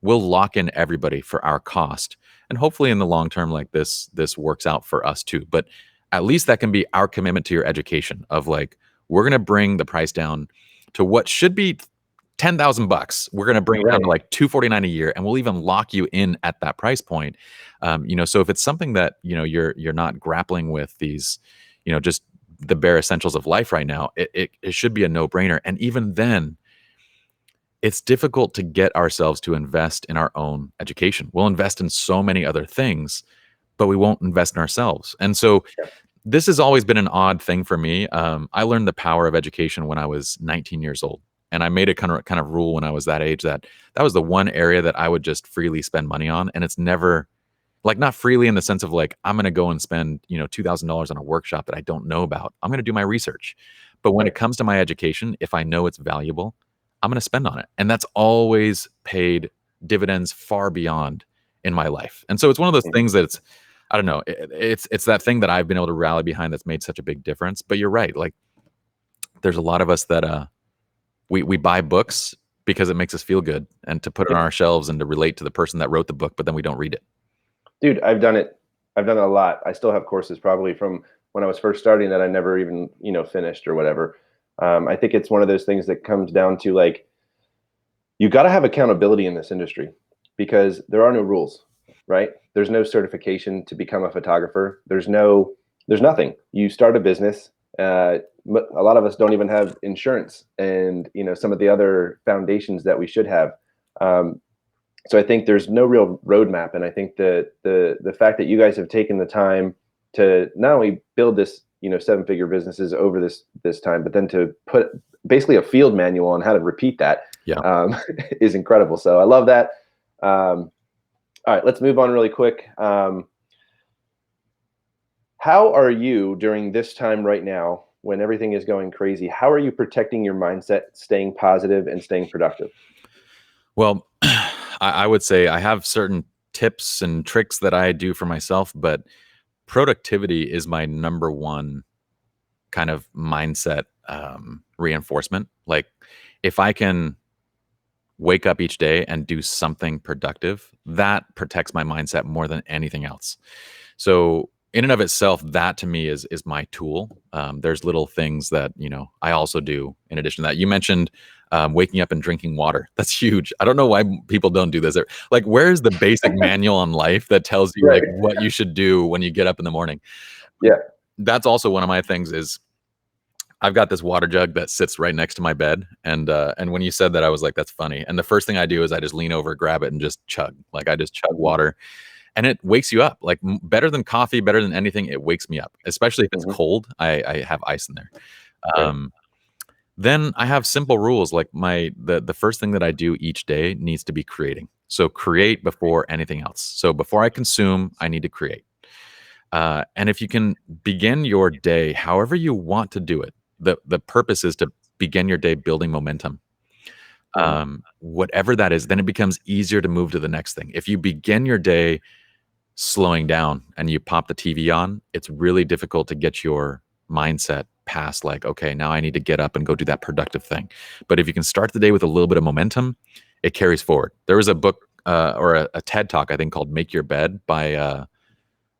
lock in everybody for our cost. And hopefully in the long term, like this works out for us too. But at least that can be our commitment to your education of like, we're going to bring the price down to what should be $10,000. We're going to bring it down to like $249 a year, and we'll even lock you in at that price point. So if it's something that, you're not grappling with these, just the bare essentials of life right now, it should be a no-brainer. And even then, it's difficult to get ourselves to invest in our own education. We'll invest in so many other things, but we won't invest in ourselves. And so this has always been an odd thing for me. I learned the power of education when I was 19 years old. And I made a kind of rule when I was that age that was the one area that I would just freely spend money on. And it's never like, not freely in the sense of like, I'm going to go and spend, $2,000 on a workshop that I don't know about. I'm going to do my research. But when it comes to my education, if I know it's valuable, I'm going to spend on it. And that's always paid dividends far beyond in my life. And so it's one of those things that I don't know, it's that thing that I've been able to rally behind that's made such a big difference. But you're right. Like there's a lot of us that we buy books because it makes us feel good and to put it on our shelves and to relate to the person that wrote the book, but then we don't read it. Dude, I've done it. I've done it a lot. I still have courses probably from when I was first starting that I never even, finished or whatever. I think it's one of those things that comes down to like, you got to have accountability in this industry because there are no rules, right? There's no certification to become a photographer. There's nothing. You start a business. A lot of us don't even have insurance and, some of the other foundations that we should have. So I think there's no real roadmap. And I think that the fact that you guys have taken the time to not only build this, 7-figure businesses over this time, but then to put basically a field manual on how to repeat that is incredible. So I love that. All right, let's move on really quick. How are you during this time right now when everything is going crazy? How are you protecting your mindset, staying positive and staying productive? Well, I would say I have certain tips and tricks that I do for myself, but productivity is my number one kind of mindset reinforcement. Like if I can wake up each day and do something productive, that protects my mindset more than anything else. So in and of itself, that to me is my tool. There's little things that, I also do in addition to that. You mentioned waking up and drinking water. That's huge. I don't know why people don't do this. Like, where's the basic manual on life that tells you like what you should do when you get up in the morning? Yeah. That's also one of my things is I've got this water jug that sits right next to my bed. And when you said that, I was like, that's funny. And the first thing I do is I just lean over, grab it and just chug. Like I just chug water. And it wakes you up, like better than coffee, better than anything. It wakes me up, especially if it's cold. I have ice in there. Then I have simple rules. Like the first thing that I do each day needs to be creating. So create before anything else. So before I consume, I need to create. And if you can begin your day however you want to do it, the purpose is to begin your day building momentum. Whatever that is, then it becomes easier to move to the next thing. If you begin your day slowing down and you pop the TV on, it's really difficult to get your mindset past like, okay, now I need to get up and go do that productive thing. But if you can start the day with a little bit of momentum, it carries forward. There was a book or a TED talk, I think, called Make Your Bed by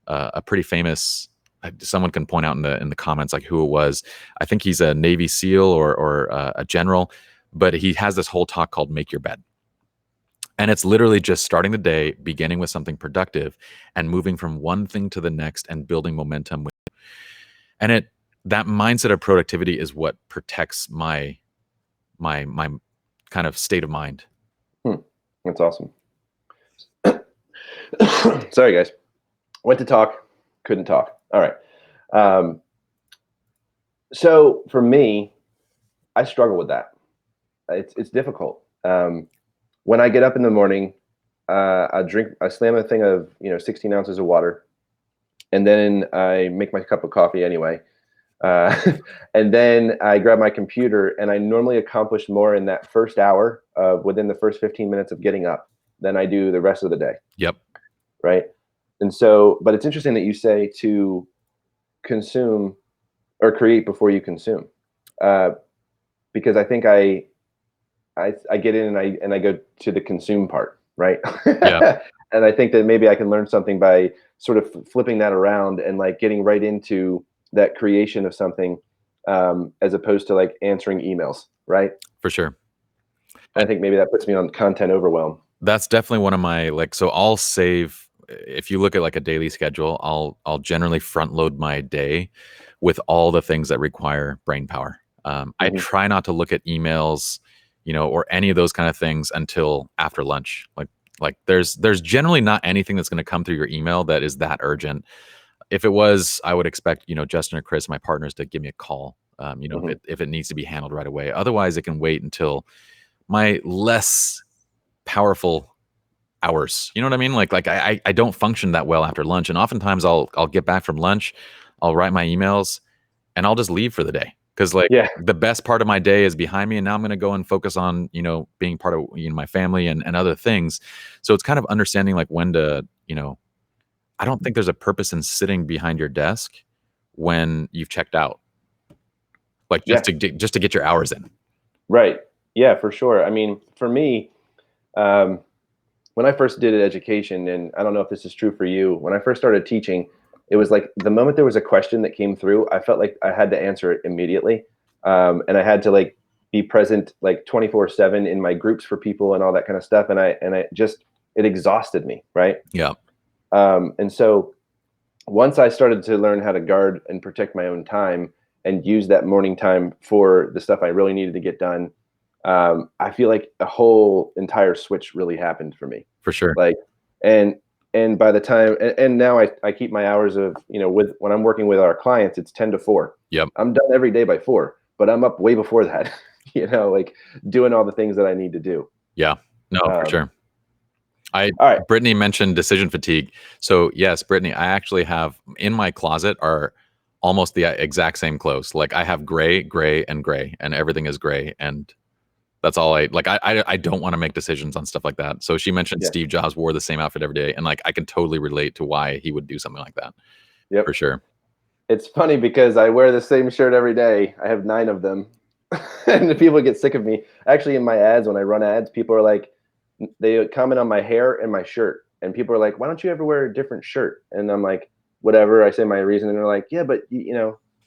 a pretty famous, someone can point out in the comments like who it was. I think he's a Navy SEAL or a general, but he has this whole talk called Make Your Bed. And it's literally just starting the day, beginning with something productive and moving from one thing to the next and building momentum. And that mindset of productivity is what protects my kind of state of mind. That's awesome. Sorry, guys. Went to talk, couldn't talk. All right. So for me, I struggle with that. It's difficult. When I get up in the morning, I slam a thing of 16 ounces of water, and then I make my cup of coffee anyway, and then I grab my computer, and I normally accomplish more in that first hour within the first 15 minutes of getting up than I do the rest of the day. Yep. Right. And so, but it's interesting that you say to consume or create before you consume, because I think I get in and I go to the consume part, right? Yeah. And I think that maybe I can learn something by sort of flipping that around and like getting right into that creation of something, as opposed to like answering emails, right? For sure. I think maybe that puts me on content overwhelm. That's definitely one of my so I'll save, if you look at like a daily schedule, I'll generally front load my day with all the things that require brain power. I try not to look at emails, or any of those kind of things until after lunch. Like there's generally not anything that's going to come through your email that is that urgent. If it was, I would expect, Justin or Chris, my partners, to give me a call, if it needs to be handled right away. Otherwise, it can wait until my less powerful hours. You know what I mean? Like I don't function that well after lunch. And oftentimes I'll get back from lunch, I'll write my emails, and I'll just leave for the day because like Yeah. the best part of my day is behind me, and now I'm going to go and focus on, being part of, my family and other things. So it's kind of understanding like when to, I don't think there's a purpose in sitting behind your desk when you've checked out, like Yeah. just to get your hours in. Right. Yeah, for sure. I mean, for me, when I first did education, and I don't know if this is true for you, when I first started teaching, it was like the moment there was a question that came through, I felt like I had to answer it immediately. And I had to like be present like 24/7 in my groups for people and all that kind of stuff. And I just, it exhausted me. Right. Yeah. And so once I started to learn how to guard and protect my own time and use that morning time for the stuff I really needed to get done, I feel like a whole entire switch really happened for me. For sure. Like, and by the time, and now I keep my hours of, with when I'm working with our clients, it's 10 to 4. Yep. I'm done every day by 4, but I'm up way before that, like doing all the things that I need to do. Yeah. No, for sure. All right. Brittany mentioned decision fatigue. So yes, Brittany, I actually have in my closet are almost the exact same clothes. Like I have gray, and everything is gray. And that's all I like. I don't want to make decisions on stuff like that. So she mentioned Yeah. Steve Jobs wore the same outfit every day. And like, I can totally relate to why he would do something like that. Yep. For sure. It's funny because I wear the same shirt every day. I have 9 of them. And the people get sick of me. Actually, in my ads, when I run ads, people are like, they comment on my hair and my shirt. And people are like, why don't you ever wear a different shirt? And I'm like, whatever. I say my reason. And they're like, yeah, but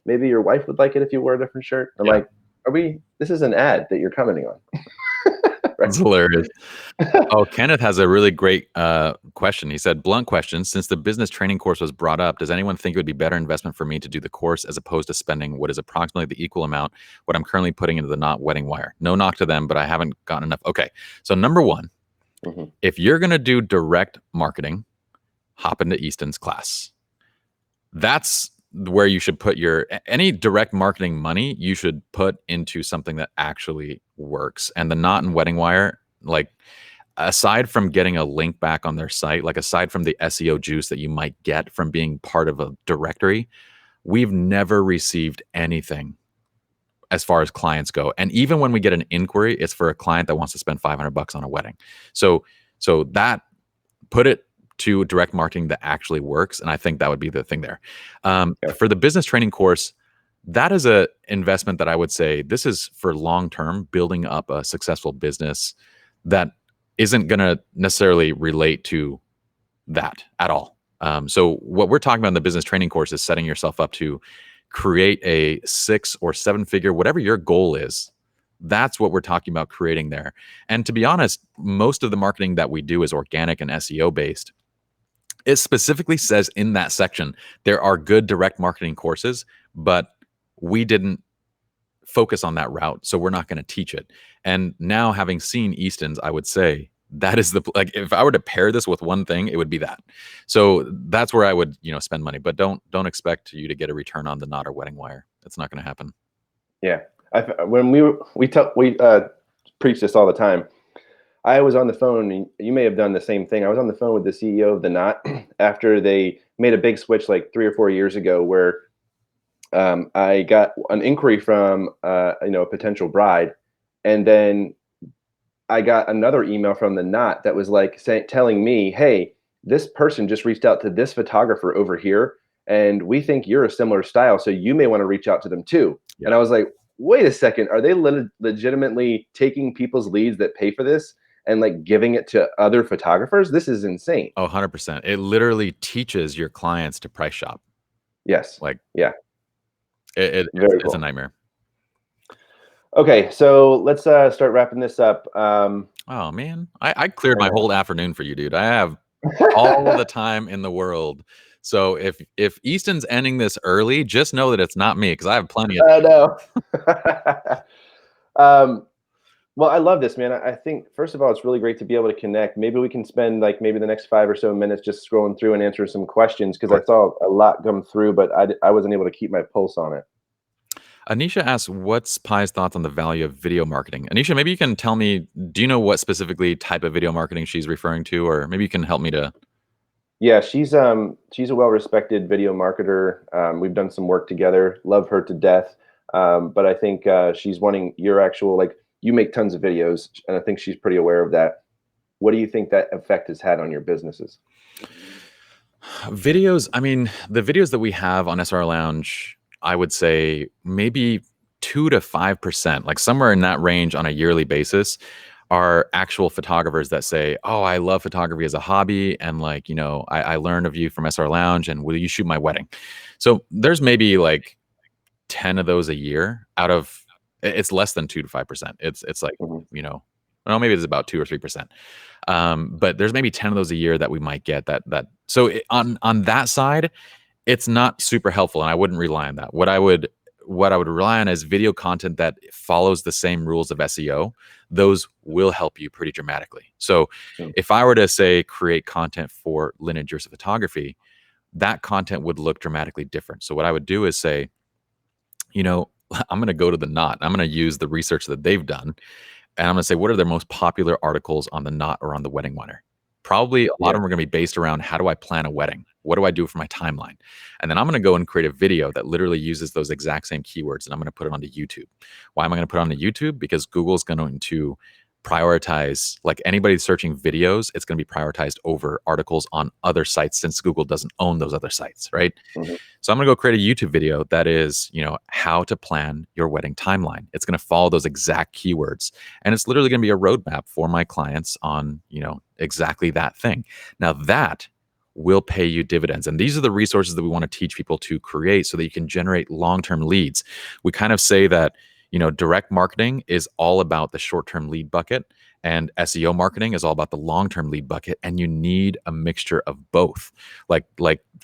maybe your wife would like it if you wore a different shirt. I'm like, this is an ad that you're commenting on. Right? That's hilarious. Oh, Kenneth has a really great question. He said, blunt question, since the business training course was brought up, does anyone think it would be better investment for me to do the course as opposed to spending what is approximately the equal amount what I'm currently putting into the Not Wedding Wire? No knock to them, but I haven't gotten enough. Okay. So number one, if you're going to do direct marketing, hop into Easton's class. That's where you should put any direct marketing money you should put into something that actually works. And the Knot and Wedding Wire, like aside from getting a link back on their site, like aside from the SEO juice that you might get from being part of a directory, we've never received anything as far as clients go. And even when we get an inquiry, it's for a client that wants to spend $500 on a wedding. So that put it to direct marketing that actually works. And I think that would be the thing there. For the business training course, that is a investment that I would say this is for long-term building up a successful business that isn't going to necessarily relate to that at all. So what we're talking about in the business training course is setting yourself up to create a 6 or 7 figure, whatever your goal is. That's what we're talking about creating there. And to be honest, most of the marketing that we do is organic and SEO based. It specifically says in that section, there are good direct marketing courses, but we didn't focus on that route. So we're not going to teach it. And now having seen Easton's, I would say that is like, if I were to pair this with one thing, it would be that. So that's where I would, spend money, but don't expect you to get a return on the Knot or Wedding Wire. It's not going to happen. Yeah. When we preach this all the time. I was on the phone, and you may have done the same thing. I was on the phone with the CEO of the Knot after they made a big switch like 3 or 4 years ago, where I got an inquiry from a potential bride, and then I got another email from the Knot that was like telling me, "Hey, this person just reached out to this photographer over here, and we think you're a similar style, so you may want to reach out to them too." Yeah. And I was like, "Wait a second, are they legitimately taking people's leads that pay for this and like giving it to other photographers? This is insane." Oh, 100%. It literally teaches your clients to price shop. Yes. Like, yeah. It's cool. a nightmare. Okay, so let's start wrapping this up. Oh man, I cleared my whole afternoon for you, dude. I have all the time in the world. So if Easton's ending this early, just know that it's not me because I have plenty of time. No. Well, I love this, man. I think, first of all, it's really great to be able to connect. Maybe we can spend like maybe the next 5 or so minutes just scrolling through and answering some questions, because I saw a lot come through, but I wasn't able to keep my pulse on it. Anisha asks, what's Pi's thoughts on the value of video marketing? Anisha, maybe you can tell me, do you know what specifically type of video marketing she's referring to? Or maybe you can help me to. Yeah, she's a well-respected video marketer. We've done some work together. Love her to death. But I think she's wanting your actual, like, you make tons of videos, and I think she's pretty aware of that. What do you think that effect has had on your businesses? Videos, I mean, the videos that we have on SR Lounge, I would say maybe 2 to 5%, like somewhere in that range on a yearly basis, are actual photographers that say, "Oh, I love photography as a hobby, and like, I learned of you from SR Lounge, and will you shoot my wedding?" So there's maybe like 10 of those a year out of it's less than 2 to 5%. It's like, Mhm. well, maybe it's about 2 or 3%. But there's maybe 10 of those a year that we might get so on that side, it's not super helpful, and I wouldn't rely on that. What I would rely on is video content that follows the same rules of SEO. Those will help you pretty dramatically. So Mm. if I were to say create content for Lineage Ursa Photography, that content would look dramatically different. So what I would do is say, I'm going to go to the Knot. I'm going to use the research that they've done, and I'm going to say, what are their most popular articles on the Knot or on the Wedding Winner? Probably a lot Yeah. of them are going to be based around how do I plan a wedding? What do I do for my timeline? And then I'm going to go and create a video that literally uses those exact same keywords, and I'm going to put it onto YouTube. Why am I going to put it onto YouTube? Because Google's going to prioritize, like anybody searching videos, it's going to be prioritized over articles on other sites since Google doesn't own those other sites, right? Mhm. So I'm going to go create a YouTube video that is, how to plan your wedding timeline. It's going to follow those exact keywords, and it's literally going to be a roadmap for my clients on, exactly that thing. Now that will pay you dividends. And these are the resources that we want to teach people to create so that you can generate long-term leads. We kind of say that, direct marketing is all about the short-term lead bucket, and SEO marketing is all about the long-term lead bucket, and you need a mixture of both. Like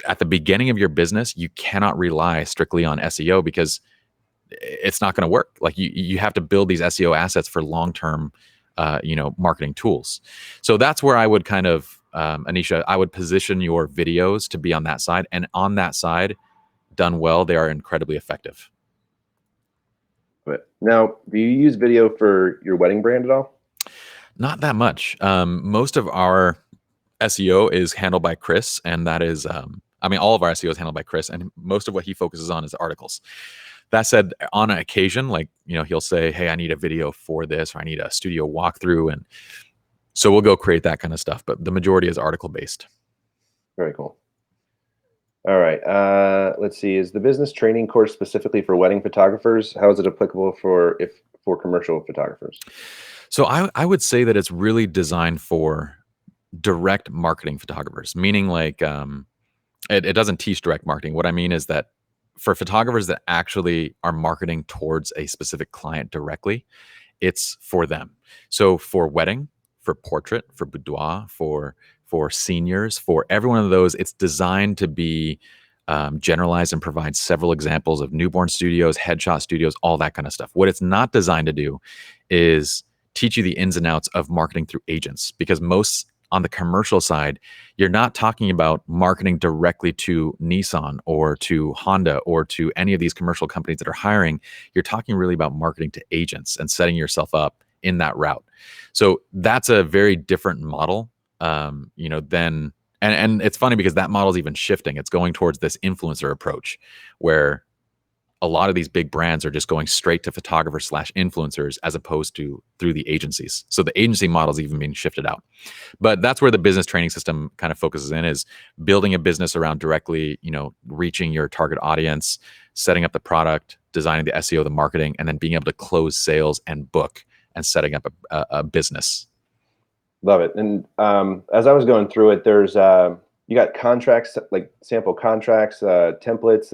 at the beginning of your business, you cannot rely strictly on SEO because it's not going to work. Like you have to build these SEO assets for long-term, marketing tools. So that's where I would kind of, Anisha, I would position your videos to be on that side, and on that side, done well, they are incredibly effective. But now, do you use video for your wedding brand at all? Not that much. Most of our SEO is handled by Chris, and that is, all of our SEO is handled by Chris, and most of what he focuses on is articles. That said, on an occasion, like, he'll say, "Hey, I need a video for this, or I need a studio walkthrough," and so we'll go create that kind of stuff. But the majority is article based. Very cool. All right. Let's see. Is the business training course specifically for wedding photographers? How is it applicable for commercial photographers? So I would say that it's really designed for direct marketing photographers, meaning like, it doesn't teach direct marketing. What I mean is that for photographers that actually are marketing towards a specific client directly, it's for them. So for wedding, for portrait, for boudoir, for seniors, for every one of those, it's designed to be, generalized and provide several examples of newborn studios, headshot studios, all that kind of stuff. What it's not designed to do is teach you the ins and outs of marketing through agents, because most on the commercial side, you're not talking about marketing directly to Nissan or to Honda or to any of these commercial companies that are hiring. You're talking really about marketing to agents and setting yourself up in that route. So that's a very different model, than, and it's funny because that model is even shifting. It's going towards this influencer approach where a lot of these big brands are just going straight to photographers slash influencers as opposed to through the agencies. So the agency model is even being shifted out. But that's where the business training system kind of focuses in, is building a business around directly, reaching your target audience, setting up the product, designing the SEO, the marketing, and then being able to close sales and book and setting up a business. Love it. And as I was going through it, there's you got contracts, like sample contracts, templates.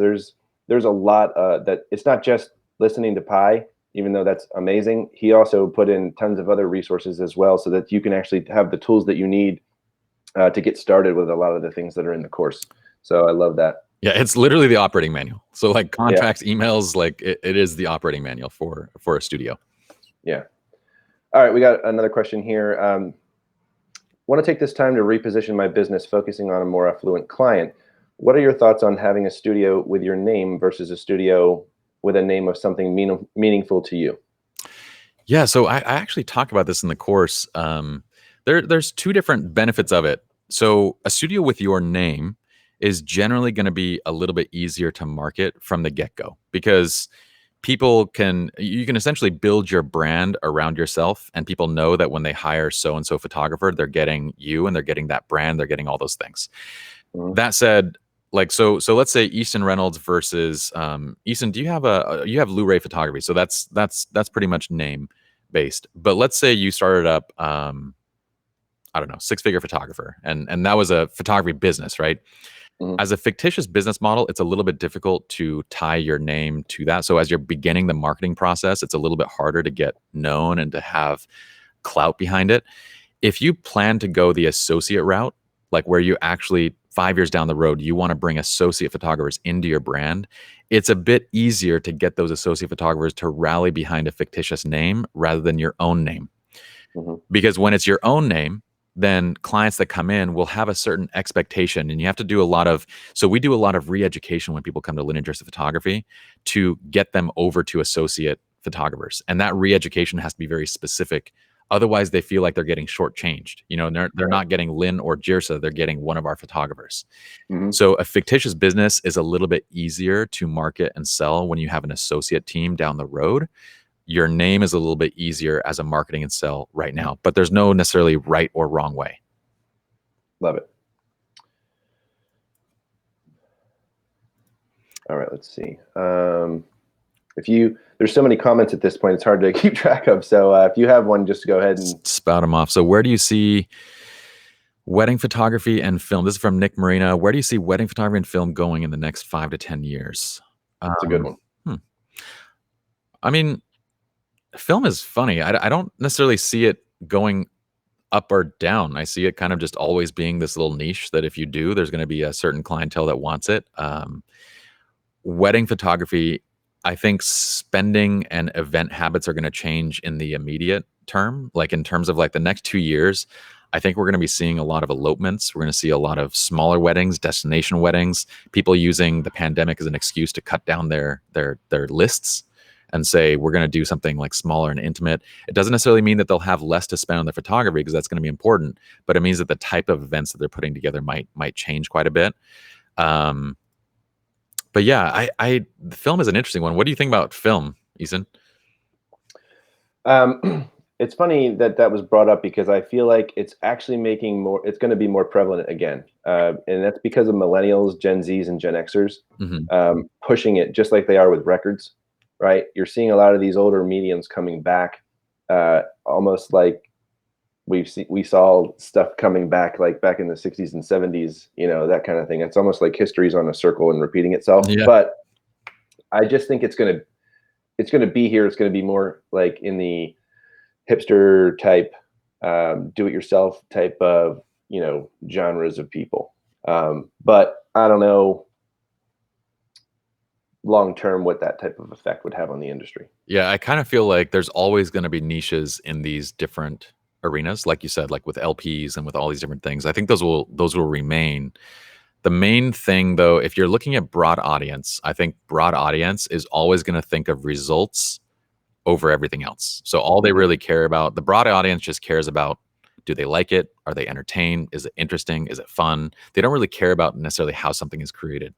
There's a lot that it's not just listening to Pi, even though that's amazing. He also put in tons of other resources as well, so that you can actually have the tools that you need to get started with a lot of the things that are in the course. So I love that. Yeah, it's literally the operating manual. So like Yeah, contracts, emails, like it is the operating manual for a studio. yeah. All right, we got another question here. Want to take this time to reposition my business, focusing on a more affluent client. What are your thoughts on having a studio with your name versus a studio with a name of something meaningful to you? Yeah, so I actually talk about this in the course. There's two different benefits of it. So a studio with your name is generally going to be a little bit easier to market from the get-go, because you can essentially build your brand around yourself, and people know that when they hire so and so photographer, they're getting you and they're getting that brand, they're getting all those things. That said, like so let's say Easton Reynolds versus Easton, do you have you have Blu-ray photography, so that's pretty much name based. But let's say you started up I don't know, six-figure photographer, and that was a photography business, right? As a fictitious business model, it's a little bit difficult to tie your name to that. So as you're beginning the marketing process, it's a little bit harder to get known and to have clout behind it. If you plan to go the associate route, like where you actually 5 years down the road, you want to bring associate photographers into your brand, it's a bit easier to get those associate photographers to rally behind a fictitious name rather than your own name. Because when it's your own name, then clients that come in will have a certain expectation, and you have to do a lot of, so we do a lot of re-education when people come to Lynn & Jersey Photography to get them over to associate photographers. And that re-education has to be very specific. Otherwise they feel like they're getting shortchanged. You know, and they're not getting Lynn or Jirsa, they're getting one of our photographers. So a fictitious business is a little bit easier to market and sell when you have an associate team down the road. Your name is a little bit easier as a marketing and sell right now, but there's no necessarily right or wrong way. Love it. All right, let's see. There's so many comments at this point, it's hard to keep track of. So if you have one, just go ahead and spout them off. So where do you see wedding photography and film? This is from Nick Marina. Where do you see wedding photography and film going in the next 5 to 10 years? That's a good one. I mean, film is funny. I don't necessarily see it going up or down. I see it kind of just always being this little niche that if you do, there's going to be a certain clientele that wants it. Wedding photography, I think spending and event habits are going to change in the immediate term. Like in terms of like the next 2 years, I think we're going to be seeing a lot of elopements. We're going to see a lot of smaller weddings, destination weddings, people using the pandemic as an excuse to cut down their lists and say, we're going to do something like smaller and intimate. It doesn't necessarily mean that they'll have less to spend on their photography, because that's going to be important, but it means that the type of events that they're putting together might change quite a bit. But yeah, the film is an interesting one. What do you think about film, Easton? It's funny that was brought up, because I feel like it's actually it's going to be more prevalent again. And that's because of millennials, Gen Zs, and Gen Xers pushing it just like they are with records. Right, you're seeing a lot of these older mediums coming back, almost like we saw stuff coming back like back in the 60s and 70s, you know, that kind of thing. It's almost like history's on a circle and repeating itself. Yeah. But I just think it's gonna be here. It's gonna be more like in the hipster type, do-it-yourself type of, you know, genres of people. But I don't know long term what that type of effect would have on the industry. Yeah, I kind of feel like there's always going to be niches in these different arenas, like you said, like with LPs and with all these different things. I think those will remain. The main thing, though, if you're looking at broad audience, I think broad audience is always going to think of results over everything else. So all they really care about, the broad audience just cares about, do they like it? Are they entertained? Is it interesting? Is it fun? They don't really care about necessarily how something is created.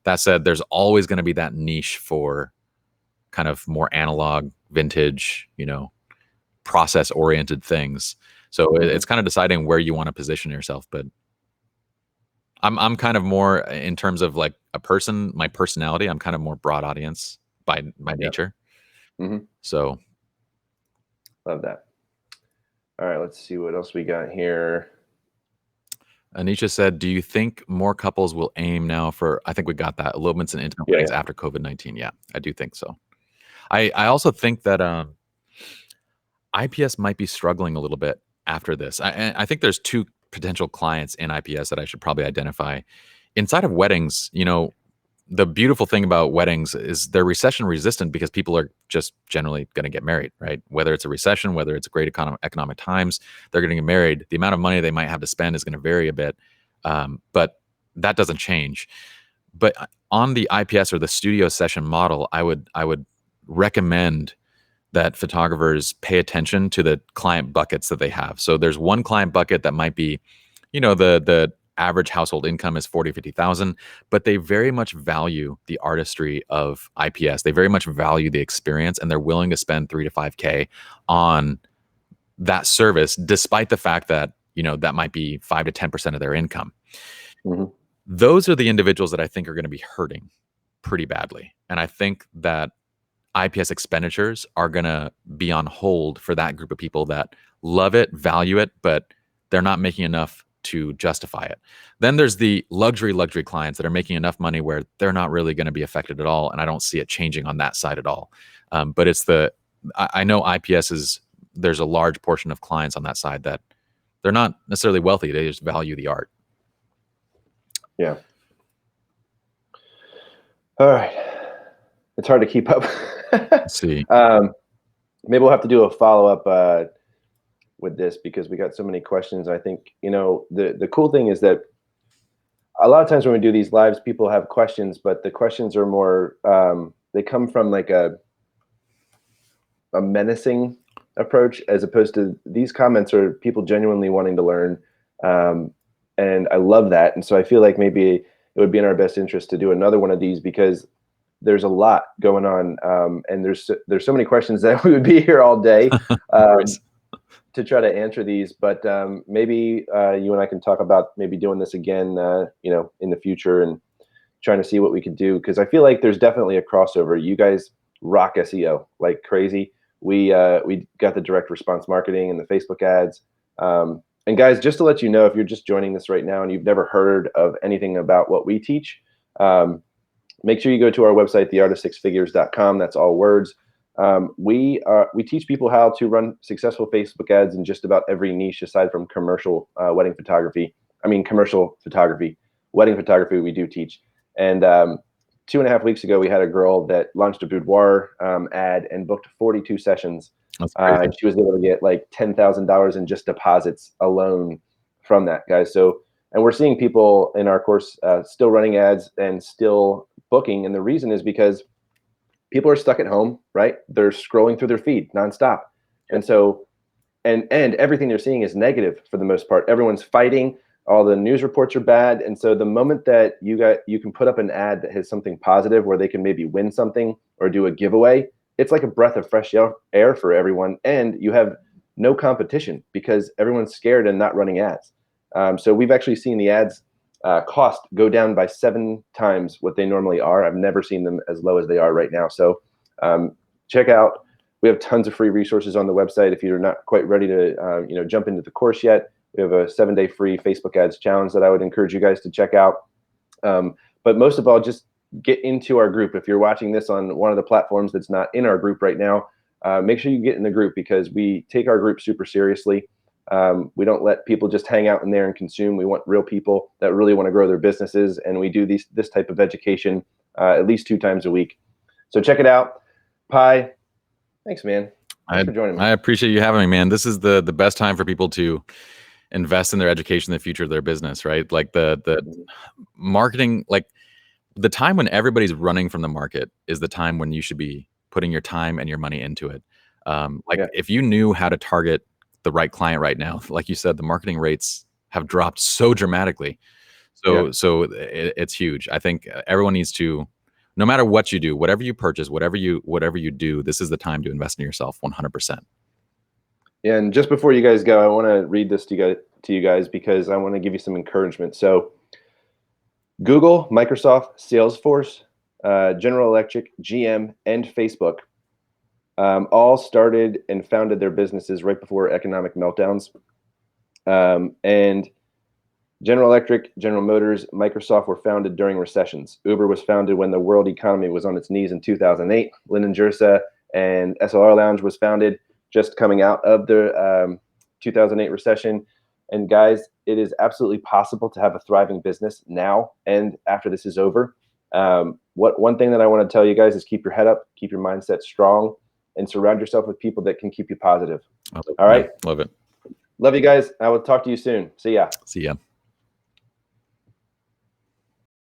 That said, there's always going to be that niche for kind of more analog, vintage, you know, process-oriented things. So it's kind of deciding where you want to position yourself. But I'm kind of more in terms of like my personality, I'm kind of more broad audience by nature. So love that. All right, let's see what else we got here. Anisha said, do you think more couples will aim now for, I think we got that, elopements and intimate weddings after COVID-19? Yeah, I do think so. I also think that IPS might be struggling a little bit after this. I think there's two potential clients in IPS that I should probably identify. Inside of weddings, you know, the beautiful thing about weddings is they're recession resistant because people are just generally going to get married, right? Whether it's a recession, whether it's a great economic times, they're going to get married. The amount of money they might have to spend is going to vary a bit, but that doesn't change. But on the IPS or the studio session model, I would recommend that photographers pay attention to the client buckets that they have. So there's one client bucket that might be, you know, the average household income is 40, 50,000, but they very much value the artistry of IPS. They very much value the experience, and they're willing to spend 3 to 5K on that service, despite the fact that, that might be 5 to 10% of their income. Mm-hmm. Those are the individuals that I think are going to be hurting pretty badly. And I think that IPS expenditures are going to be on hold for that group of people that love it, value it, but they're not making enough to justify it. Then there's the luxury clients that are making enough money where they're not really going to be affected at all. And I don't see it changing on that side at all. But I know there's a large portion of clients on that side that they're not necessarily wealthy. They just value the art. Yeah. All right. It's hard to keep up. Let's see. Maybe we'll have to do a follow-up with this, because we got so many questions. I think, the cool thing is that a lot of times when we do these lives, people have questions, but the questions are more, they come from like a menacing approach, as opposed to these comments are people genuinely wanting to learn. And I love that. And so I feel like maybe it would be in our best interest to do another one of these, because there's a lot going on. And there's so many questions that we would be here all day to try to answer these. But maybe you and I can talk about maybe doing this again, in the future, and trying to see what we could do. Because I feel like there's definitely a crossover. You guys rock SEO like crazy. We got the direct response marketing and the Facebook ads. And guys, just to let you know, if you're just joining this right now and you've never heard of anything about what we teach, make sure you go to our website, theartofsixfigures.com. That's all words. We teach people how to run successful Facebook ads in just about every niche aside from commercial wedding photography. Commercial photography. Wedding photography we do teach. And 2.5 weeks ago, we had a girl that launched a boudoir ad and booked 42 sessions. That's crazy. And she was able to get like $10,000 in just deposits alone from that, guys. So, and we're seeing people in our course still running ads and still booking. And the reason is because people are stuck at home, right? They're scrolling through their feed nonstop. And so, and everything they're seeing is negative for the most part. Everyone's fighting. All the news reports are bad. And so the moment that you can put up an ad that has something positive where they can maybe win something or do a giveaway, it's like a breath of fresh air for everyone. And you have no competition because everyone's scared and not running ads. So we've actually seen the ads cost go down by 7 times what they normally are. I've never seen them as low as they are right now. So check out, we have tons of free resources on the website. If you're not quite ready to jump into the course yet, we have a 7-day free Facebook ads challenge that I would encourage you guys to check out. But most of all, just get into our group. If you're watching this on one of the platforms that's not in our group right now, make sure you get in the group, because we take our group super seriously. We don't let people just hang out in there and consume. We want real people that really want to grow their businesses. And we do this type of education at least 2 times a week. So check it out. Pi, thanks, man. Thanks for joining me. I appreciate you having me, man. This is the best time for people to invest in their education, the future of their business, right? Like the marketing, like the time when everybody's running from the market is the time when you should be putting your time and your money into it. If you knew how to target the right client right now, like you said, the marketing rates have dropped so dramatically. So it's huge. I think everyone needs to, no matter what you do, whatever you purchase, whatever you do, this is the time to invest in yourself 100%. And just before you guys go, I want to read this to you guys because I want to give you some encouragement. So Google, Microsoft, Salesforce, General Electric, GM, and Facebook all started and founded their businesses right before economic meltdowns. And General Electric, General Motors, Microsoft were founded during recessions. Uber was founded when the world economy was on its knees in 2008. Linden Jersa and SLR Lounge was founded just coming out of the 2008 recession. And guys, it is absolutely possible to have a thriving business now and after this is over. One thing that I want to tell you guys is keep your head up, keep your mindset strong, and surround yourself with people that can keep you positive. All right? Love it. Love you guys. I will talk to you soon. See ya. See ya.